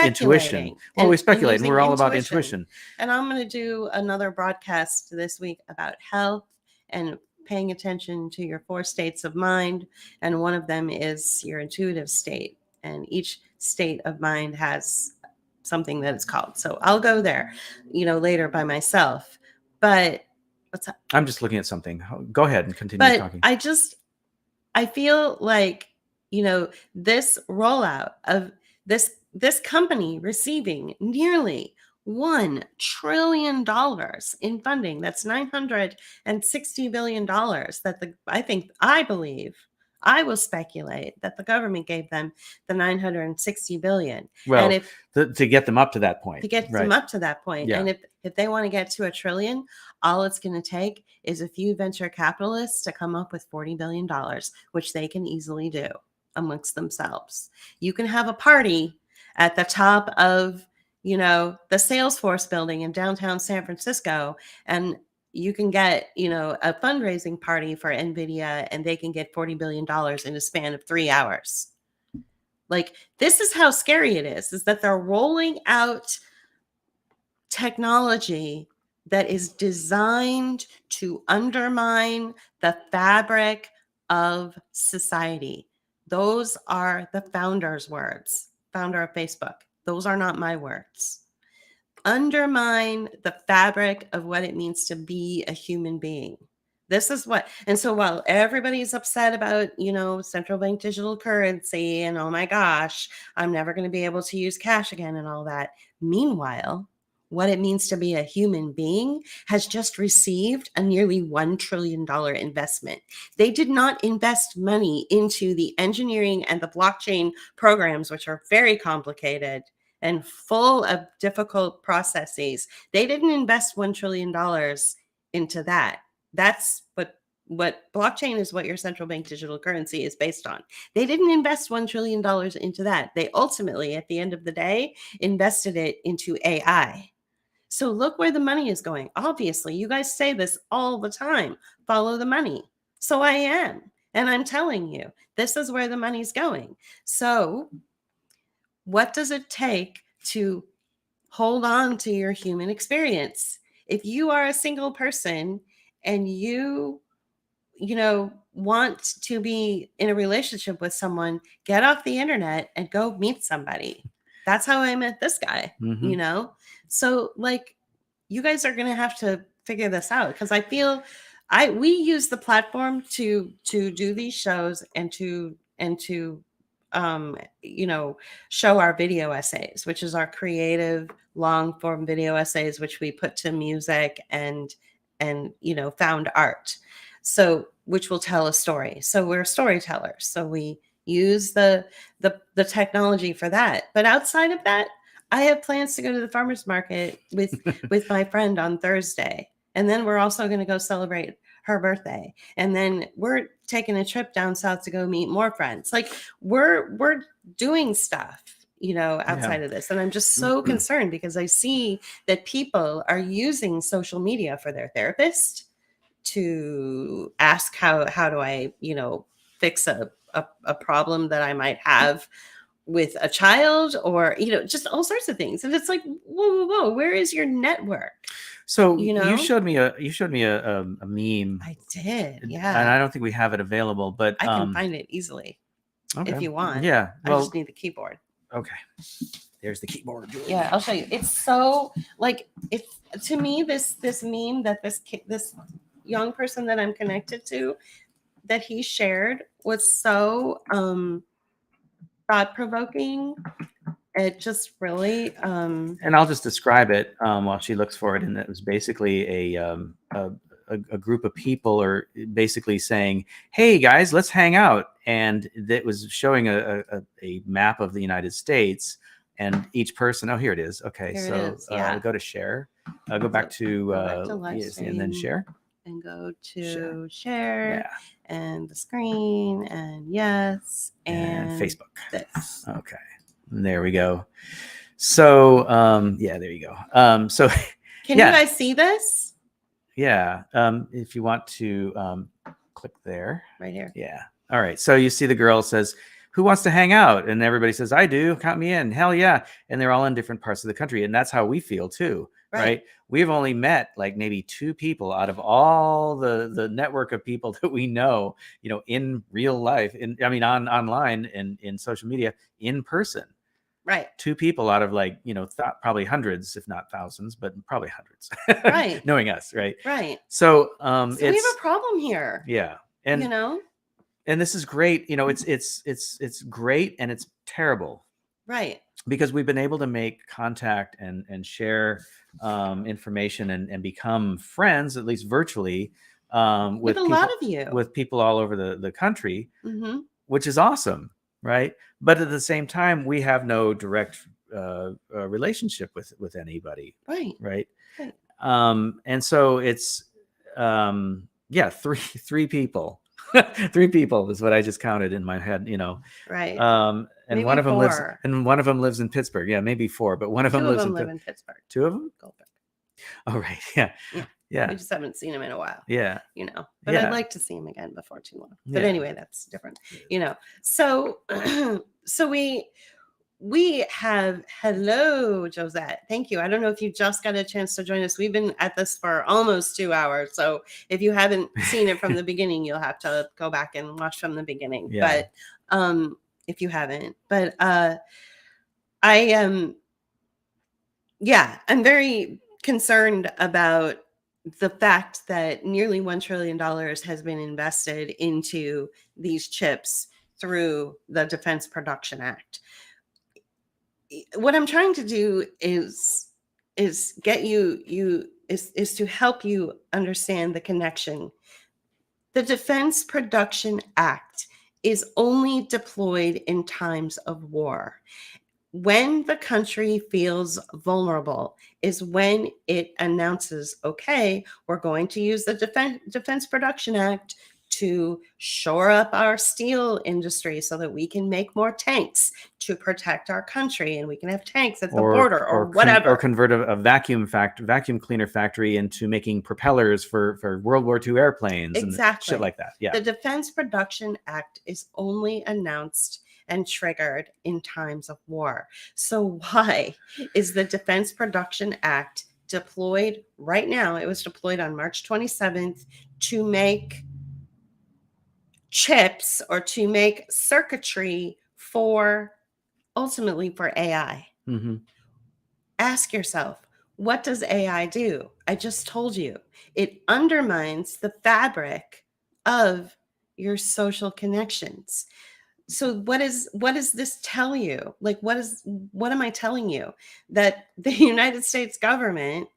S1: intuition. Well, we speculate, and we're all about intuition.
S2: And I'm going to do another broadcast this week about health and paying attention to your 4 states of mind. And one of them is your intuitive state. And each state of mind has something that it's called. So I'll go there, later by myself. But
S1: I'm just looking at something. Go ahead and continue talking.
S2: I feel like, this rollout of this company receiving nearly $1 trillion in funding. That's $960 billion that I I will speculate that the government gave them the 960 billion.
S1: Well,
S2: and if
S1: to get them up to that point.
S2: to get
S1: right.
S2: them up to that point.
S1: Yeah.
S2: And if they want to get to $1 trillion, all it's going to take is a few venture capitalists to come up with $40 billion, which they can easily do amongst themselves. You can have a party at the top of, the Salesforce building in downtown San Francisco, and you can get, a fundraising party for Nvidia, and they can get $40 billion in a span of 3 hours. Like, this is how scary it is that they're rolling out technology that is designed to undermine the fabric of society. Those are the founder's words, founder of Facebook. Those are not my words. Undermine the fabric of what it means to be a human being. This is what, and so while everybody's upset about, central bank digital currency and oh my gosh, I'm never going to be able to use cash again and all that. Meanwhile, what it means to be a human being has just received a nearly $1 trillion investment. They did not invest money into the engineering and the blockchain programs, which are very complicated and full of difficult processes. They didn't invest $1 trillion into that. That's what blockchain is, what your central bank digital currency is based on. They didn't invest $1 trillion into that. They ultimately, at the end of the day, invested it into AI. So look where the money is going. Obviously, you guys say this all the time, follow the money. So I am. And I'm telling you, this is where the money's going. So what does it take to hold on to your human experience? If you are a single person and you want to be in a relationship with someone, get off the internet and go meet somebody. That's how I met this guy, So like, you guys are going to have to figure this out, because I feel we use the platform to do these shows and to show our video essays, which is our creative long form video essays, which we put to music and found art. So, which will tell a story. So we're storytellers. So we use the technology for that. But outside of that, I have plans to go to the farmer's market with my friend on Thursday. And then we're also going to go celebrate her birthday. And then we're taking a trip down south to go meet more friends. Like, we're doing stuff, outside of this. And I'm just so concerned because I see that people are using social media for their therapist to ask how do I, fix a problem that I might have with a child, or just all sorts of things. And it's like, whoa, where is your network?
S1: So you showed me a meme.
S2: I did, yeah.
S1: And I don't think we have it available, but
S2: I can find it easily if you want.
S1: Yeah,
S2: well, I just need the keyboard.
S1: Okay, there's the keyboard.
S2: Yeah, I'll show you. It's so like, if to me this meme that this young person that I'm connected to, that he shared, was so thought-provoking. It just really
S1: and I'll just describe it while she looks for it. And it was basically a group of people are basically saying, hey guys, let's hang out. And that was showing a map of the United States, and each person, here it is. Okay,
S2: Here
S1: so
S2: it is, yeah.
S1: Go to share, go back to
S2: live
S1: yes,
S2: stream,
S1: and then share,
S2: and go to share.
S1: Yeah.
S2: And the screen, and yes, and
S1: Facebook.
S2: This.
S1: Okay, and there we go. So there you go. So
S2: can you guys see this?
S1: Yeah. If you want to click there.
S2: Right here.
S1: Yeah. All right. So you see the girl says, who wants to hang out? And everybody says, I do. Count me in. Hell yeah. And they're all in different parts of the country. And that's how we feel too. Right. We've only met like maybe 2 people out of all the network of people that we know, in real life, online and in social media, in person.
S2: Right.
S1: 2 people out of like, probably hundreds, if not thousands, but probably hundreds.
S2: Right.
S1: Knowing us. Right.
S2: Right.
S1: So,
S2: so we have a problem here.
S1: Yeah. And, and this is great. It's great, and it's terrible.
S2: Right.
S1: Because we've been able to make contact and share information and become friends, at least virtually,
S2: with a
S1: people,
S2: lot of you,
S1: with people all over the country,
S2: mm-hmm.
S1: which is awesome, right? But at the same time, we have no direct relationship with anybody,
S2: Right.
S1: right? And so it's three people. Three people is what I just counted in my head,
S2: Right.
S1: And
S2: maybe
S1: one of them
S2: four.
S1: lives in Pittsburgh. Yeah, maybe four, but one of them
S2: Two
S1: lives
S2: of them live in Pittsburgh.
S1: Two of them?
S2: Goldberg.
S1: Oh, right. Yeah.
S2: We just haven't seen him in a while.
S1: Yeah.
S2: But I'd like to see him again before too long. But anyway, that's different. So so we have, hello, Josette. Thank you. I don't know if you just got a chance to join us. We've been at this for almost 2 hours. So if you haven't seen it from the beginning, you'll have to go back and watch from the beginning.
S1: Yeah.
S2: But if you haven't, but I am, I'm very concerned about the fact that nearly $1 trillion has been invested into these chips through the Defense Production Act. What I'm trying to do is get is to help you understand the connection. The Defense Production Act is only deployed in times of war. When the country feels vulnerable is when it announces, okay, we're going to use the Defense Production Act to shore up our steel industry so that we can make more tanks to protect our country, and we can have tanks at the border or whatever.
S1: Or convert a vacuum cleaner factory into making propellers for World War II airplanes.
S2: Exactly.
S1: And shit like that. Yeah.
S2: The Defense Production Act is only announced and triggered in times of war. So why is the Defense Production Act deployed right now? It was deployed on March 27th to make chips or to make circuitry ultimately for AI.
S1: Mm-hmm.
S2: Ask yourself, what does AI do? I just told you. It undermines the fabric of your social connections. So what does this tell you? Like, what am I telling you? That the United States government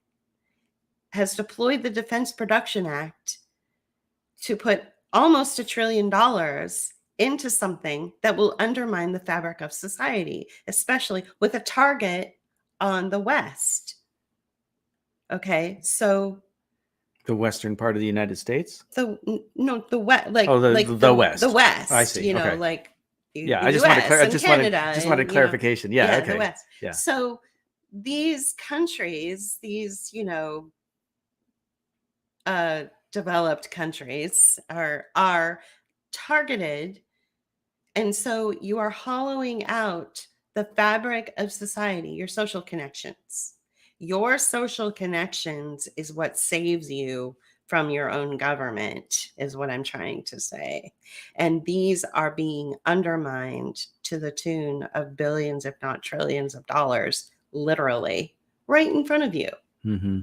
S2: has deployed the Defense Production Act to put almost $1 trillion into something that will undermine the fabric of society, especially with a target on the West. Okay, so
S1: the western part of the United States.
S2: The West, like
S1: the West.
S2: The West.
S1: I see.
S2: Okay.
S1: Like
S2: the
S1: I just wanted clarification. Yeah. Okay.
S2: The West.
S1: Yeah.
S2: So these countries, these developed countries are targeted, and so you are hollowing out the fabric of society, your social connections. Your social connections is what saves you from your own government, is what I'm trying to say. And these are being undermined to the tune of billions, if not trillions of dollars, literally right in front of you.
S1: Mm-hmm.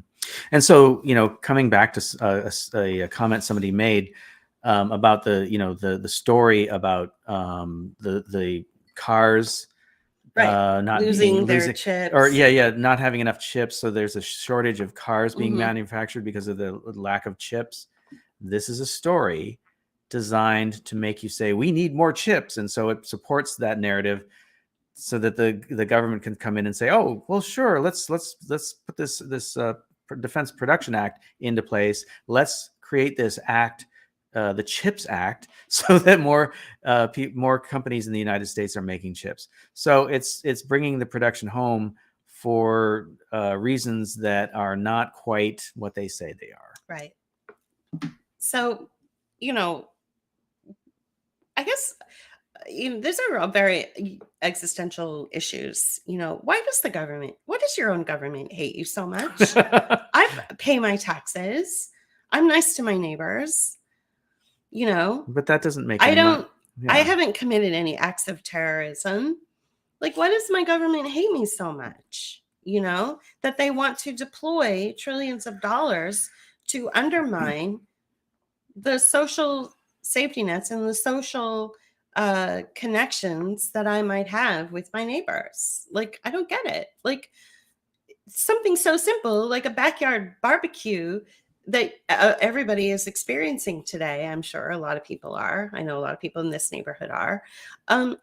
S1: And so, coming back to a comment somebody made about the story about the cars not
S2: losing their chips,
S1: or not having enough chips, so there's a shortage of cars being manufactured because of the lack of chips. This is a story designed to make you say we need more chips, and so it supports that narrative, so that the government can come in and say, oh well, sure, let's put this Defense Production Act into place. Let's create this act, the CHIPS Act, so that more companies in the United States are making chips. So it's bringing the production home for reasons that are not quite what they say they are.
S2: Right. So, I guess these are all very existential issues. Why does your own government hate you so much? I pay my taxes. I'm nice to my neighbors.
S1: But that doesn't make
S2: I haven't committed any acts of terrorism. Like, why does my government hate me so much? That they want to deploy trillions of dollars to undermine the social safety nets and the social connections that I might have with my neighbors. Like, I don't get it. Like, something so simple like a backyard barbecue that everybody is experiencing today. I'm sure a lot of people are. I know a lot of people in this neighborhood are. A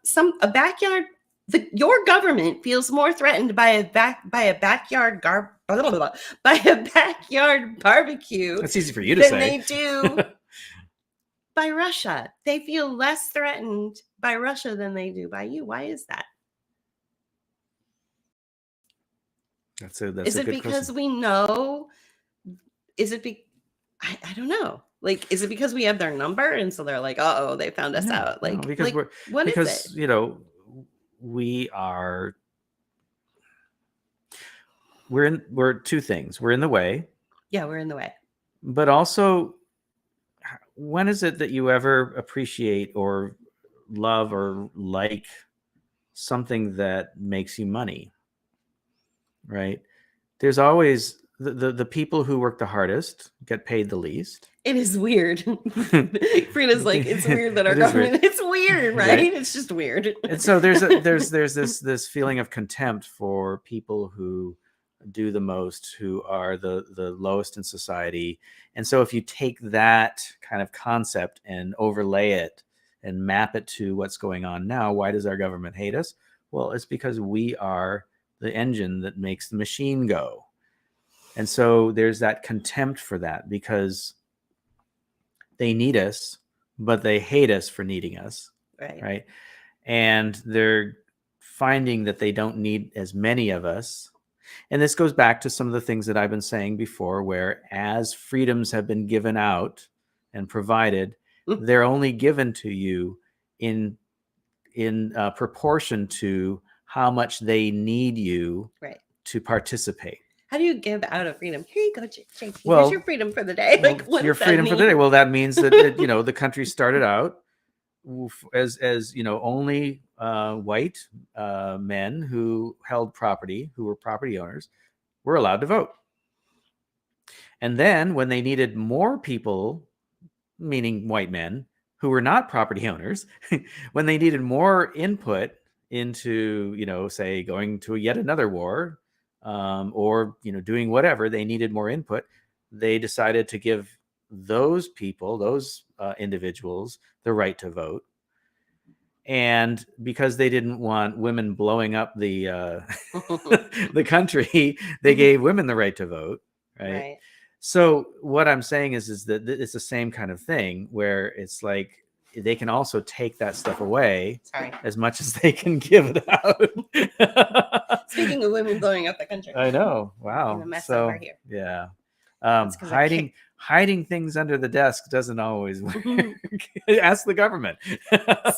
S2: backyard. Your government feels more threatened by a backyard barbecue.
S1: That's easy for you to
S2: than
S1: say.
S2: they do by Russia. They feel less threatened by Russia than they do by you. Why is that?
S1: That's
S2: is
S1: a
S2: it
S1: good
S2: because
S1: question.
S2: we know? Is it I don't know. Like, is it because we have their number and so they're like, oh, they found us out? Like,
S1: because
S2: what is it?
S1: you know, we're two things. We're in the way.
S2: Yeah, we're in the way.
S1: But also, when is it that you ever appreciate or love or like something that makes you money? Right? There's always the people who work the hardest get paid the least.
S2: It is weird. Frida's like, it's weird that our
S1: It is weird.
S2: government. It's weird, right? It's just weird.
S1: And so there's this feeling of contempt for people who do the most, who are the lowest in society. And so if you take that kind of concept and overlay it and map it to what's going on now, why does our government hate us? Well, it's because we are the engine that makes the machine go. And so there's that contempt for that, because they need us, but they hate us for needing us. Right. And they're finding that they don't need as many of us. And this goes back to some of the things that I've been saying before, where as freedoms have been given out and provided, they're only given to you in proportion to how much they need you to participate.
S2: How do you give out a freedom? Here you go, JP.
S1: Well,
S2: here's your freedom for the day. Like, what
S1: your
S2: does that
S1: freedom for the
S2: mean?
S1: day. Well, that means that the country started out as only white men who held property, who were property owners, were allowed to vote. And then when they needed more people, meaning white men who were not property owners, when they needed more input into, say, going to yet another war, or doing whatever, they needed more input, they decided to give those people, those individuals, the right to vote. And because they didn't want women blowing up the the country, they gave women the right to vote. Right. So what I'm saying is that it's the same kind of thing, where it's like they can also take that stuff away as much as they can give it out.
S2: Speaking of women blowing up the country,
S1: I know. Wow.
S2: A mess over here.
S1: Yeah. Hiding things under the desk doesn't always work. Ask the government.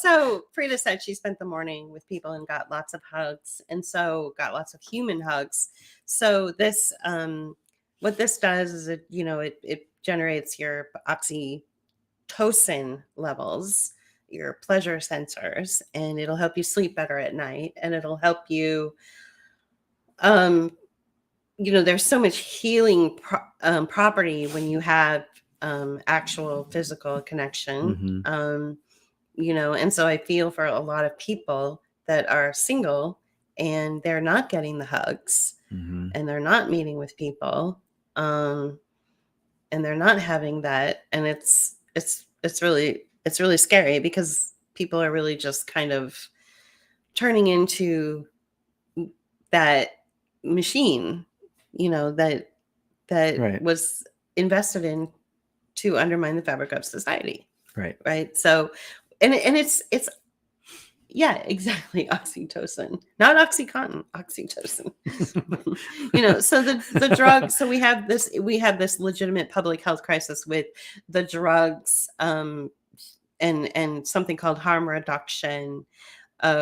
S2: So Frida said she spent the morning with people and got lots of hugs, and so got lots of human hugs. So this, what this does is it generates your oxytocin levels, your pleasure sensors, and it'll help you sleep better at night, and it'll help you. There's so much healing property when you have actual physical connection. And so I feel for a lot of people that are single and they're not getting the hugs, and they're not meeting with people, and they're not having that, and it's really scary, because people are really just kind of turning into that machine, that was invested in to undermine the fabric of society. Right. So, and it's yeah, exactly. Oxytocin, not Oxycontin, oxytocin. So the drugs. So we have this legitimate public health crisis with the drugs, and something called harm reduction,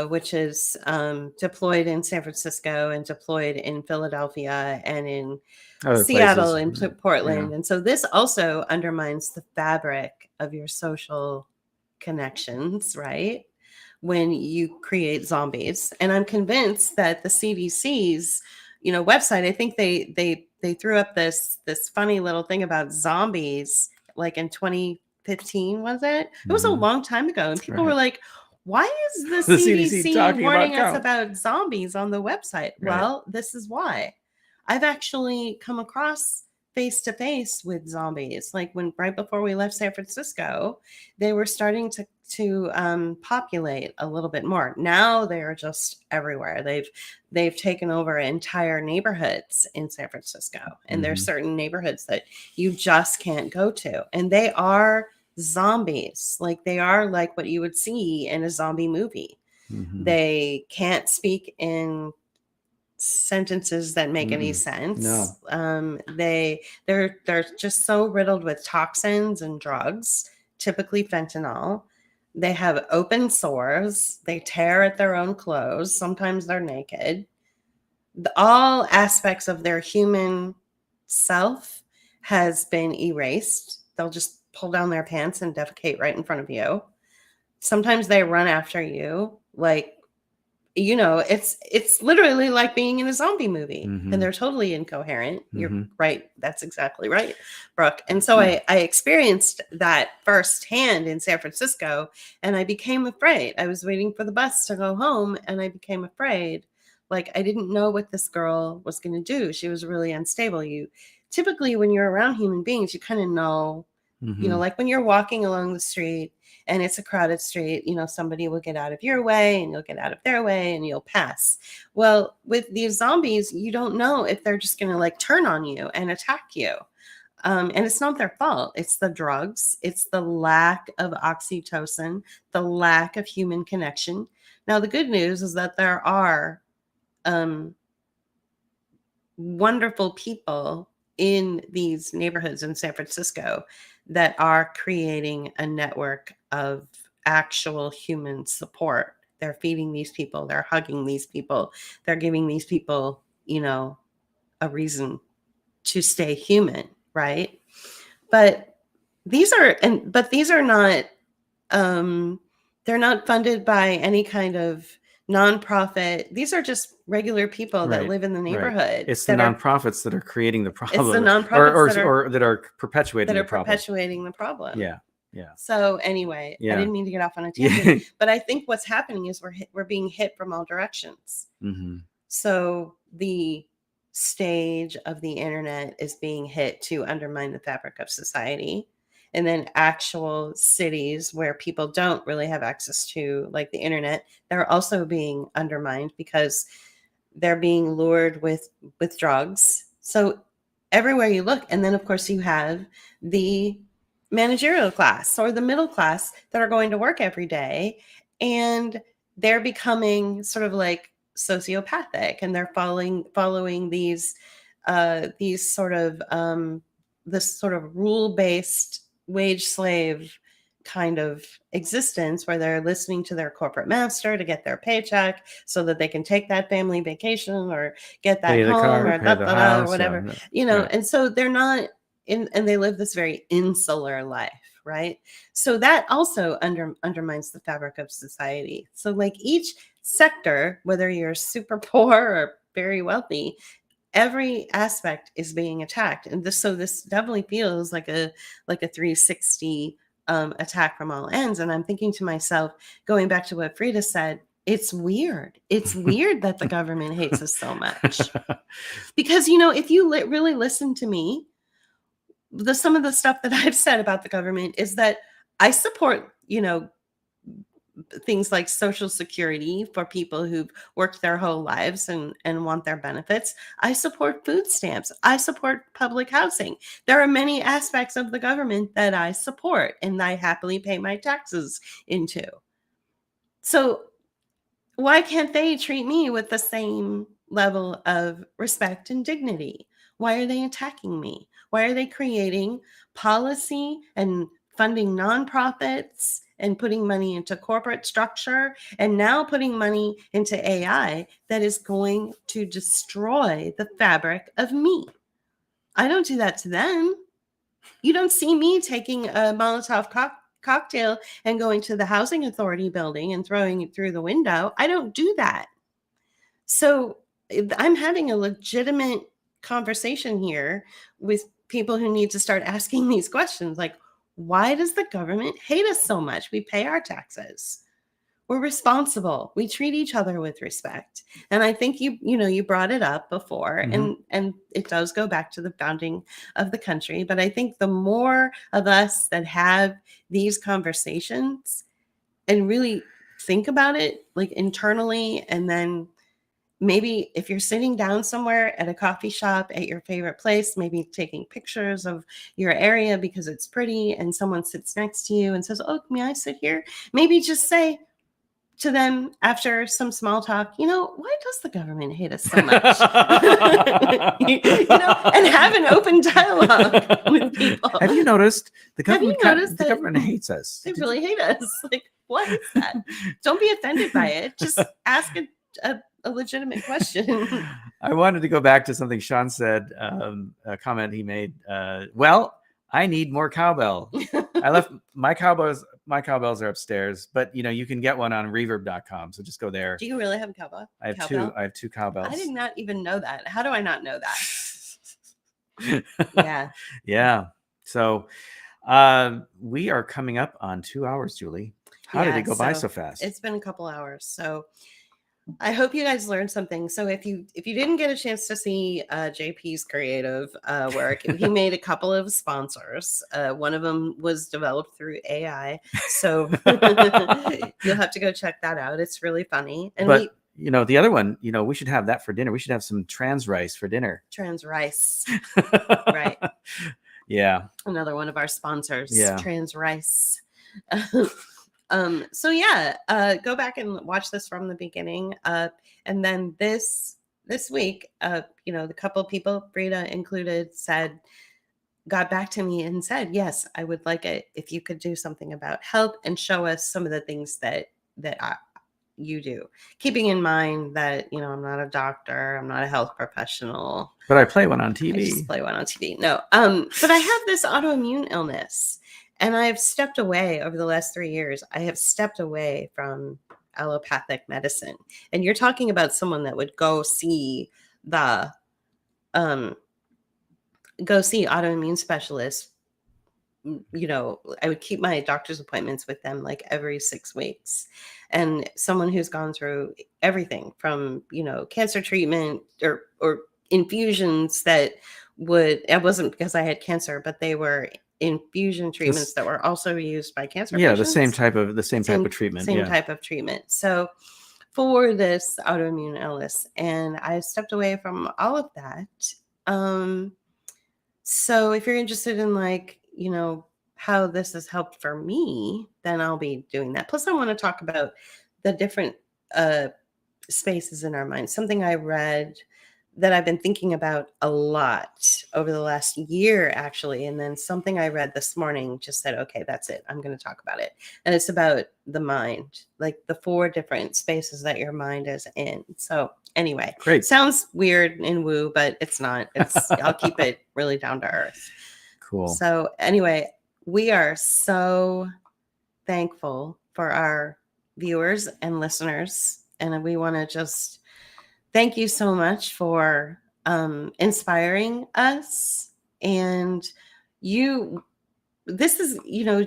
S2: which is deployed in San Francisco and deployed in Philadelphia and in Seattle and Portland. Yeah. And so this also undermines the fabric of your social connections, right? When you create zombies. And I'm convinced that the CDC's, website, I think they threw up this funny little thing about zombies, like in 2015, was it? It was a long time ago. And people were like, why is the CDC warning us about zombies on the website? Well, this is why. I've actually come across face to face with zombies. Like when right before we left San Francisco, they were starting to populate a little bit more. Now they are just everywhere. They've taken over entire neighborhoods in San Francisco, and there's certain neighborhoods that you just can't go to, and they are zombies. Like they are like what you would see in a zombie movie. They can't speak in sentences that make any sense.
S1: No.
S2: They're just so riddled with toxins and drugs, typically fentanyl. They have open sores. They tear at their own clothes. Sometimes they're naked. All aspects of their human self has been erased. They'll just pull down their pants and defecate right in front of you. Sometimes they run after you, like, you know, it's literally like being in a zombie movie, and they're totally incoherent. You're right. That's exactly right, Brooke. And so I experienced that firsthand in San Francisco, and I became afraid. I was waiting for the bus to go home, and I became afraid. Like, I didn't know what this girl was going to do. She was really unstable. You typically, when you're around human beings, you kind of know, you know, like when you're walking along the street and it's a crowded street, you know, somebody will get out of your way and you'll get out of their way and you'll pass. Well, with these zombies, you don't know if they're just going to like turn on you and attack you. And it's not their fault. It's the drugs. It's the lack of oxytocin, the lack of human connection. Now, the good news is that there are wonderful people in these neighborhoods in San Francisco that are creating a network of actual human support. They're feeding these people, they're hugging these people, they're giving these people, you know, a reason to stay human, right? But these are not they're not funded by any kind of nonprofit. These are just regular people that live in the neighborhood.
S1: It's the nonprofits that are creating the problem.
S2: It's the nonprofits
S1: or that are perpetuating the problem.
S2: perpetuating the problem.
S1: Yeah.
S2: So anyway, I didn't mean to get off on a tangent, but I think what's happening is we're being hit from all directions. So the stage of the internet is being hit to undermine the fabric of society. And then actual cities where people don't really have access to, like the internet, they're also being undermined because they're being lured with drugs. So everywhere you look, and then of course you have the managerial class or the middle class that are going to work every day, and they're becoming sort of like sociopathic, and they're following these sort of this sort of rule-based wage slave kind of existence where they're listening to their corporate master to get their paycheck so that they can take that family vacation or get that home or whatever, you know. And so they're not in, and they live this very insular life, right? So that also undermines the fabric of society. So like each sector, whether you're super poor or very wealthy, every aspect is being attacked. And this definitely feels like a 360 attack from all ends. And I'm thinking to myself, going back to what Frida said, it's weird. It's weird that the government hates us so much. Because, you know, if you really listen to me, some of the stuff that I've said about the government is that I support, you know, things like Social Security for people who've worked their whole lives and want their benefits. I support food stamps. I support public housing. There are many aspects of the government that I support and I happily pay my taxes into. So why can't they treat me with the same level of respect and dignity? Why are they attacking me? Why are they creating policy and funding nonprofits and putting money into corporate structure and now putting money into AI that is going to destroy the fabric of me? I don't do that to them. You don't see me taking a Molotov cocktail and going to the housing authority building and throwing it through the window. I don't do that. So I'm having a legitimate conversation here with people who need to start asking these questions. Like, why does the government hate us so much? We pay our taxes. we're responsible. We treat each other with respect. And I think you brought it up before, and it does go back to the founding of the country. But I think the more of us that have these conversations and really think about it like internally, and then maybe if you're sitting down somewhere at a coffee shop at your favorite place, maybe taking pictures of your area because it's pretty, and someone sits next to you and says, "Oh, may I sit here?" Maybe just say to them after some small talk, why does the government hate us so much? And have an open dialogue with people.
S1: Have you noticed the government?
S2: The
S1: government hates us.
S2: They really hate us. Like, what is that? Don't be offended by it. Just ask a legitimate question.
S1: I wanted to go back to something Sean said, a comment he made. Well, I need more cowbell. I left my cowbells. My cowbells are upstairs, but you can get one on reverb.com. So just go there.
S2: Do you really have a cowbell?
S1: I have two. I have two cowbells.
S2: I did not even know that. How do I not know that? Yeah.
S1: Yeah. So we are coming up on 2 hours, Julie. How did it go by so fast?
S2: It's been a couple hours. So I hope you guys learned something. So if you didn't get a chance to see JP's creative work, he made a couple of sponsors. One of them was developed through AI. So you'll have to go check that out. It's really funny. And
S1: the other one, we should have that for dinner. We should have some trans rice for dinner.
S2: Trans rice. Right.
S1: Yeah.
S2: Another one of our sponsors.
S1: Yeah.
S2: Trans rice. Go back and watch this from the beginning. And then this week, the couple people, Greta included, got back to me and said, yes, I would like it if you could do something about health and show us some of the things that you do, keeping in mind that, I'm not a doctor, I'm not a health professional.
S1: But I play one on TV.
S2: I just play one on TV. No. But I have this autoimmune illness. And I've stepped away over the last 3 years. I have stepped away from allopathic medicine. And you're talking about someone that would go see autoimmune specialists. I would keep my doctor's appointments with them like every 6 weeks. And someone who's gone through everything from, cancer treatment or infusions that it wasn't because I had cancer, but they were infusion treatments that were also used by cancer patients.
S1: The same type of treatment.
S2: Same type of treatment. So for this autoimmune illness, and I stepped away from all of that. So if you're interested in how this has helped for me, then I'll be doing that. Plus I want to talk about the different spaces in our mind. Something I read that I've been thinking about a lot over the last year, actually. And then something I read this morning just said, okay, that's it. I'm going to talk about it. And it's about the mind, like the 4 different spaces that your mind is in. So anyway,
S1: great.
S2: Sounds weird and woo, but it's not. I'll keep it really down to earth.
S1: Cool.
S2: So anyway, we are so thankful for our viewers and listeners. And we want to just thank you so much for inspiring us. And this is,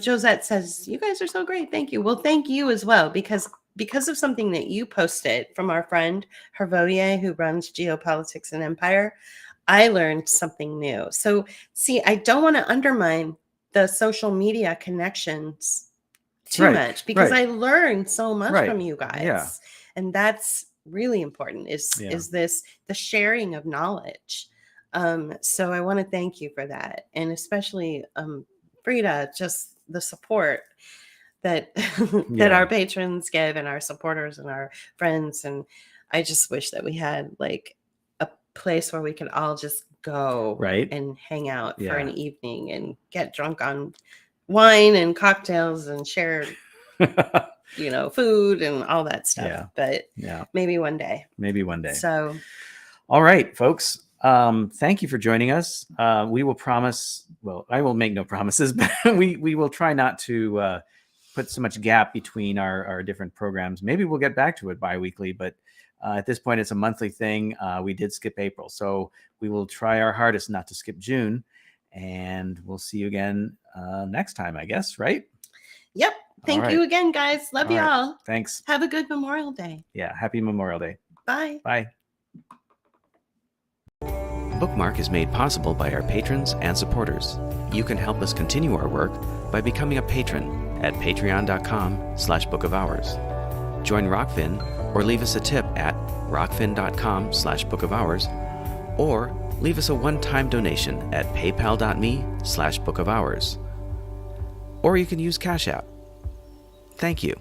S2: Josette says, you guys are so great. Thank you. Well, thank you as well, because of something that you posted from our friend Hervodier, who runs Geopolitics and Empire, I learned something new. So see, I don't want to undermine the social media connections too much, because I learned so much from you guys.
S1: Yeah.
S2: And that's really important is the sharing of knowledge. So I want to thank you for that. And especially Frida, just the support that that our patrons give, and our supporters and our friends. And I just wish that we had like a place where we could all just go and hang out for an evening and get drunk on wine and cocktails and share food and all that stuff. But maybe one day. So,
S1: all right, folks. Thank you for joining us. We will promise, I will make no promises, but we will try not to put so much gap between our different programs. Maybe we'll get back to it bi-weekly, but at this point, it's a monthly thing. We did skip April, so we will try our hardest not to skip June, and we'll see you again next time, I guess, right?
S2: Yep. Thank
S6: All
S2: you
S6: right.
S2: again, guys. Love
S6: All right.
S2: y'all.
S6: Thanks.
S2: Have a good Memorial Day.
S6: Yeah. Happy Memorial Day.
S2: Bye.
S6: Bye.
S1: Bookmark is made possible by our patrons and supporters. You can help us continue our work by becoming a patron at patreon.com/bookofhours. Join Rockfin or leave us a tip at rockfin.com/bookofhours, or leave us a one-time donation at paypal.me/bookofhours. Or you can use Cash App. Thank you.